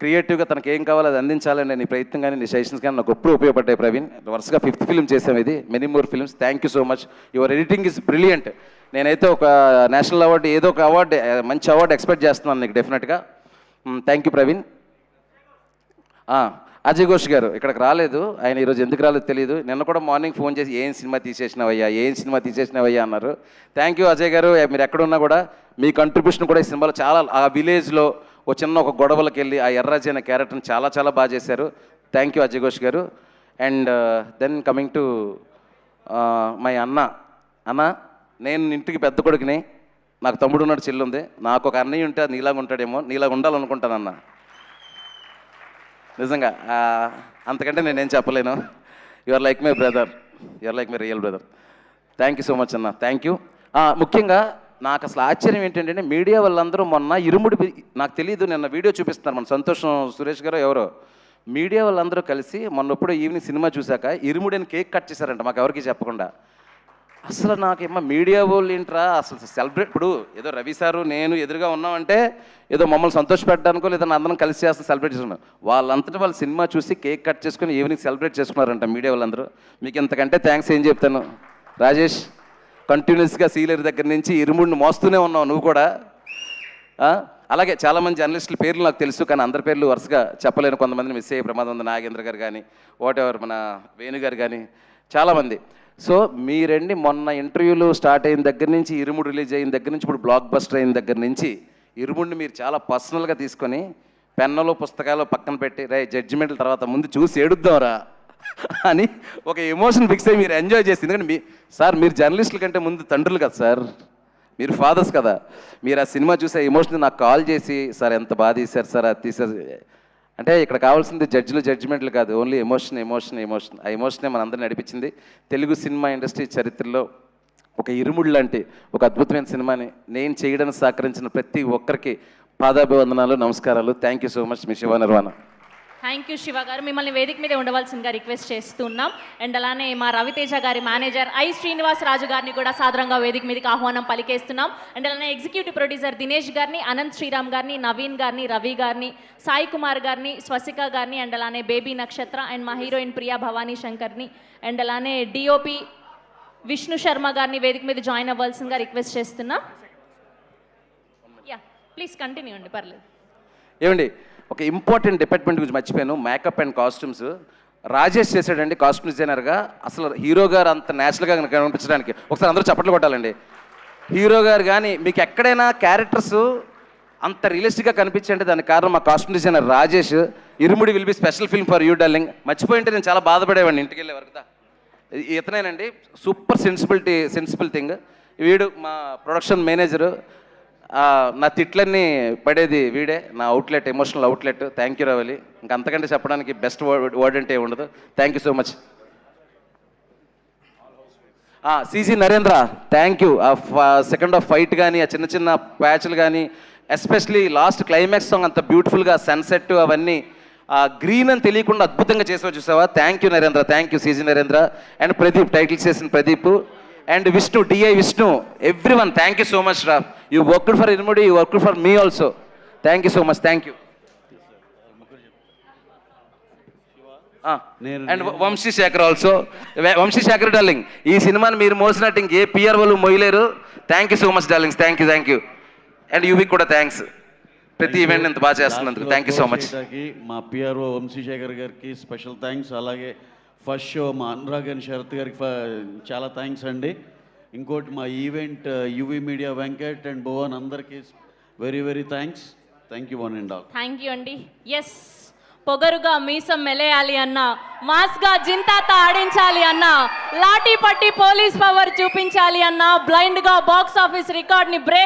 క్రియేటివ్గా తనకి ఏం కావాలో అది అందించాలని నీ ప్రయత్నం కానీ నీ సజెషన్స్ కానీ నాకు ఎప్పుడు ఉపయోగపడ్డాయి ప్రవీణ్. వరుసగా 5th ఫిల్మ్ చేసాం, ఇది many more films. Thank you so much, your editing is brilliant. నేనైతే ఒక నేషనల్ అవార్డు ఏదో ఒక అవార్డు, మంచి అవార్డు ఎక్స్పెక్ట్ చేస్తున్నాను నీకు డెఫినెట్గా. Thank you Praveen. అజయ్ ఘోష్ గారు ఇక్కడికి రాలేదు, ఆయన ఈరోజు ఎందుకు రాలేదు తెలియదు. నిన్న కూడా మార్నింగ్ ఫోన్ చేసి ఏం సినిమా తీసేసినావయ్యా అన్నారు. థ్యాంక్ యూ అజయ్ గారు, మీరు ఎక్కడున్నా కూడా మీ కంట్రిబ్యూషన్ కూడా ఈ సినిమాలో చాలా, ఆ విలేజ్లో ఒక గొడవలకి వెళ్ళి ఆ ఎర్రాజీ అనే క్యారెక్టర్ని చాలా చాలా బాగా చేశారు. థ్యాంక్ యూ అజయ్ ఘోష్ గారు. And then coming to my అన్న, నేను ఇంటికి పెద్ద కొడుకుని, నాకు తమ్ముడు ఉన్నాడు, చెల్లి ఉంది. నాకు ఒక అన్నయ్య ఉంటే నీలాగా ఉంటాడేమో, నీలాగా ఉండాలనుకుంటాను అన్న. నిజంగా అంతకంటే నేనేం చెప్పలేను. Your like my brother, your like my real brother. Thank you so much అన్న, థ్యాంక్ యూ. ముఖ్యంగా నాకు అసలు ఆశ్చర్యం ఏంటంటే మీడియా వాళ్ళందరూ మొన్న ఇరుముడి, నాకు తెలియదు, నిన్న వీడియో చూపిస్తున్నారు మన సంతోషం సురేష్ గారు ఎవరో, మీడియా వాళ్ళందరూ కలిసి మొన్నప్పుడు ఈవినింగ్ సినిమా చూశాక ఇరుముడిని కేక్ కట్ చేశారంట మాకు ఎవరికి చెప్పకుండా. అసలు నాకేమో మీడియా వాళ్ళు ఏంట్రా అసలు సెలబ్రేట్, ఇప్పుడు ఏదో రవి సారు నేను ఎదురుగా ఉన్నామంటే ఏదో మమ్మల్ని సంతోషపెట్టడానికో లేదా అందరం కలిసి చేస్తాం సెలబ్రేట్ చేసుకున్నాం. వాళ్ళంతటా వాళ్ళు సినిమా చూసి కేక్ కట్ చేసుకుని ఈవినింగ్ సెలబ్రేట్ చేసుకున్నారంట మీడియా వాళ్ళందరూ. మీకు ఇంతకంటే థ్యాంక్స్ ఏం చెప్తాను రాజేష్. కంటిన్యూస్గా సీలర్ దగ్గర నుంచి ఇరుముడిని మోస్తూనే ఉన్నావు నువ్వు కూడా. అలాగే చాలామంది జర్నలిస్టుల పేర్లు నాకు తెలుసు, కానీ అందరి పేర్లు వరుసగా చెప్పలేను. కొంతమందిని మిస్ అయ్యే ప్రమాదం ఉంది. నాగేంద్ర గారు కానీ, వాట్ ఎవర్ మన వేణు గారు కానీ చాలామంది. సో మీరండి మొన్న ఇంటర్వ్యూలు స్టార్ట్ అయిన దగ్గర నుంచి, ఇరుముడు రిలీజ్ అయిన దగ్గర నుంచి, ఇప్పుడు బ్లాక్ బస్టర్ అయిన దగ్గర నుంచి ఇరుముడిని మీరు చాలా పర్సనల్గా తీసుకొని పెన్నులు పుస్తకాలు పక్కన పెట్టి రే జడ్జిమెంట్ల తర్వాత ముందు చూసి ఏడుద్దాంరా అని ఒక ఎమోషన్ ఫిక్స్ అయ్యి మీరు ఎంజాయ్ చేసి. ఎందుకంటే సార్ మీరు జర్నలిస్టుల కంటే ముందు తండ్రులు కదా సార్, మీరు ఫాదర్స్ కదా. మీరు ఆ సినిమా చూసే ఎమోషన్ నాకు కాల్ చేసి సార్ ఎంత బాగా తీశారు సార్ అది తీశారు అంటే ఇక్కడ కావాల్సింది జడ్జిలు జడ్జిమెంట్లు కాదు, ఓన్లీ ఎమోషన్ ఎమోషన్ ఎమోషన్. ఆ ఎమోషనే మనందరినీ నడిపించింది. తెలుగు సినిమా ఇండస్ట్రీ చరిత్రలో ఒక ఇరుముడు లాంటి ఒక అద్భుతమైన సినిమాని నేను చేయడానికి సహకరించిన ప్రతి ఒక్కరికి పాదాభివందనాలు, నమస్కారాలు. Thank you so much me Shiva Nirvana. Thank you Shiva గారు. మిమ్మల్ని వేదిక మీద ఉండవలసిందిగా రిక్వెస్ట్ చేస్తున్నాం. అండ్ అలానే మా రవితేజ గారి మేనేజర్ ఐ శ్రీనివాస్ రాజు గారిని కూడా సాదరంగా వేదిక మీదకి ఆహ్వానం పలికేస్తున్నాం. అండ్ అలానే ఎగ్జిక్యూటివ్ ప్రొడ్యూసర్ దినేష్ గారిని, అనంత్ శ్రీరామ్ గారిని, నవీన్ గారిని, రవి గారిని, సాయి కుమార్ గారిని, స్వసిక గారిని, అండ్ అలానే బేబీ నక్షత్ర అండ్ మా హీరోయిన్ ప్రియా భవానీ శంకర్ని, అండ్ అలానే డిఓపి విష్ణు శర్మ గారిని వేదిక మీద జాయిన్ అవ్వాల్సిందిగా రిక్వెస్ట్ చేస్తున్నాం. యా ప్లీజ్ కంటిన్యూ అండి, పర్లేదు. ఏమండి ఒక ఇంపార్టెంట్ డిపార్ట్మెంట్ గురించి మర్చిపోయాను, మేకప్ అండ్ కాస్ట్యూమ్స్. రాజేష్ చేశాడండి కాస్ట్యూమ్ డిజైనర్గా. అసలు హీరో గారు అంత న్యాచురల్గా కనిపించడానికి ఒకసారి అందరూ చప్పట్లు కొట్టాలండి. హీరో గారు కానీ మీకు ఎక్కడైనా క్యారెక్టర్స్ అంత రియలిస్టిక్గా కనిపించంటే దానికి కారణం మా costume designer Rajesh. Irumudi will be special film for you darling. మర్చిపోయింటే నేను చాలా బాధపడేవాడిని ఇంటికి వెళ్ళే వరకు. ఇతనేనండి సూపర్ సెన్సిబుల్ థింగ్. వీడు మా ప్రొడక్షన్ మేనేజరు. నా తిట్లన్నీ పడేది వీడే, నా outlet, emotional outlet. Thank you Ravali. ఇంకంతకంటే చెప్పడానికి బెస్ట్ వర్డ్ అంటే ఉండదు. Thank you so much. CG Narendra thank you. Second half fight కానీ, ఆ చిన్న చిన్న ప్యాచ్లు కానీ, ఎస్పెషలీ లాస్ట్ క్లైమాక్స్ సాంగ్ అంత బ్యూటిఫుల్గా సన్సెట్ అవన్నీ గ్రీన్ అని తెలియకుండా అద్భుతంగా చేసావు చూసావా. Thank you Narendra, thank you CG Narendra. And Pradeep, titles చేసిన Pradeep. And Vishnu, DI Vishnu, everyone thank you so much రా. You worked for irumudi, you worked for me also. Thank you so much, thank you. And Vamsi Sekhar also. Vamsi Sekhar darling, ఈ సినిమాని మీరు మోసినట్టు ఇంకే PR వాళ్ళు మోయలేరు. Thank you so much darlings, thank you, thank you. And యూవీకి కూడా thanks, ప్రతి event ఇంత బాగా చేస్తున్నందుకు థ్యాంక్ యూ సో మచ్. మా పిఆర్ఓ వంశీశేఖర్ గారికి స్పెషల్ థ్యాంక్స్. అలాగే ఫస్ట్ షో మా అనురాగ్ అండ్ శరత్ గారికి చాలా థ్యాంక్స్ అండి. ఇంకోటి మా event UV media Venkat and Bhuvan అందరికీ very very thanks. Thank you one and all. Thank you అండి. ఎస్, పొగరుగా మీసం మెలేయాలి అన్నా, మాస్గా జింతాత ఆడించాలి అన్నా, లాఠీ పట్టి పోలీస్ పవర్ చూపించాలి అన్నా, బ్లైండ్గా బాక్స్ ఆఫీస్ రికార్డ్ని బ్రేక్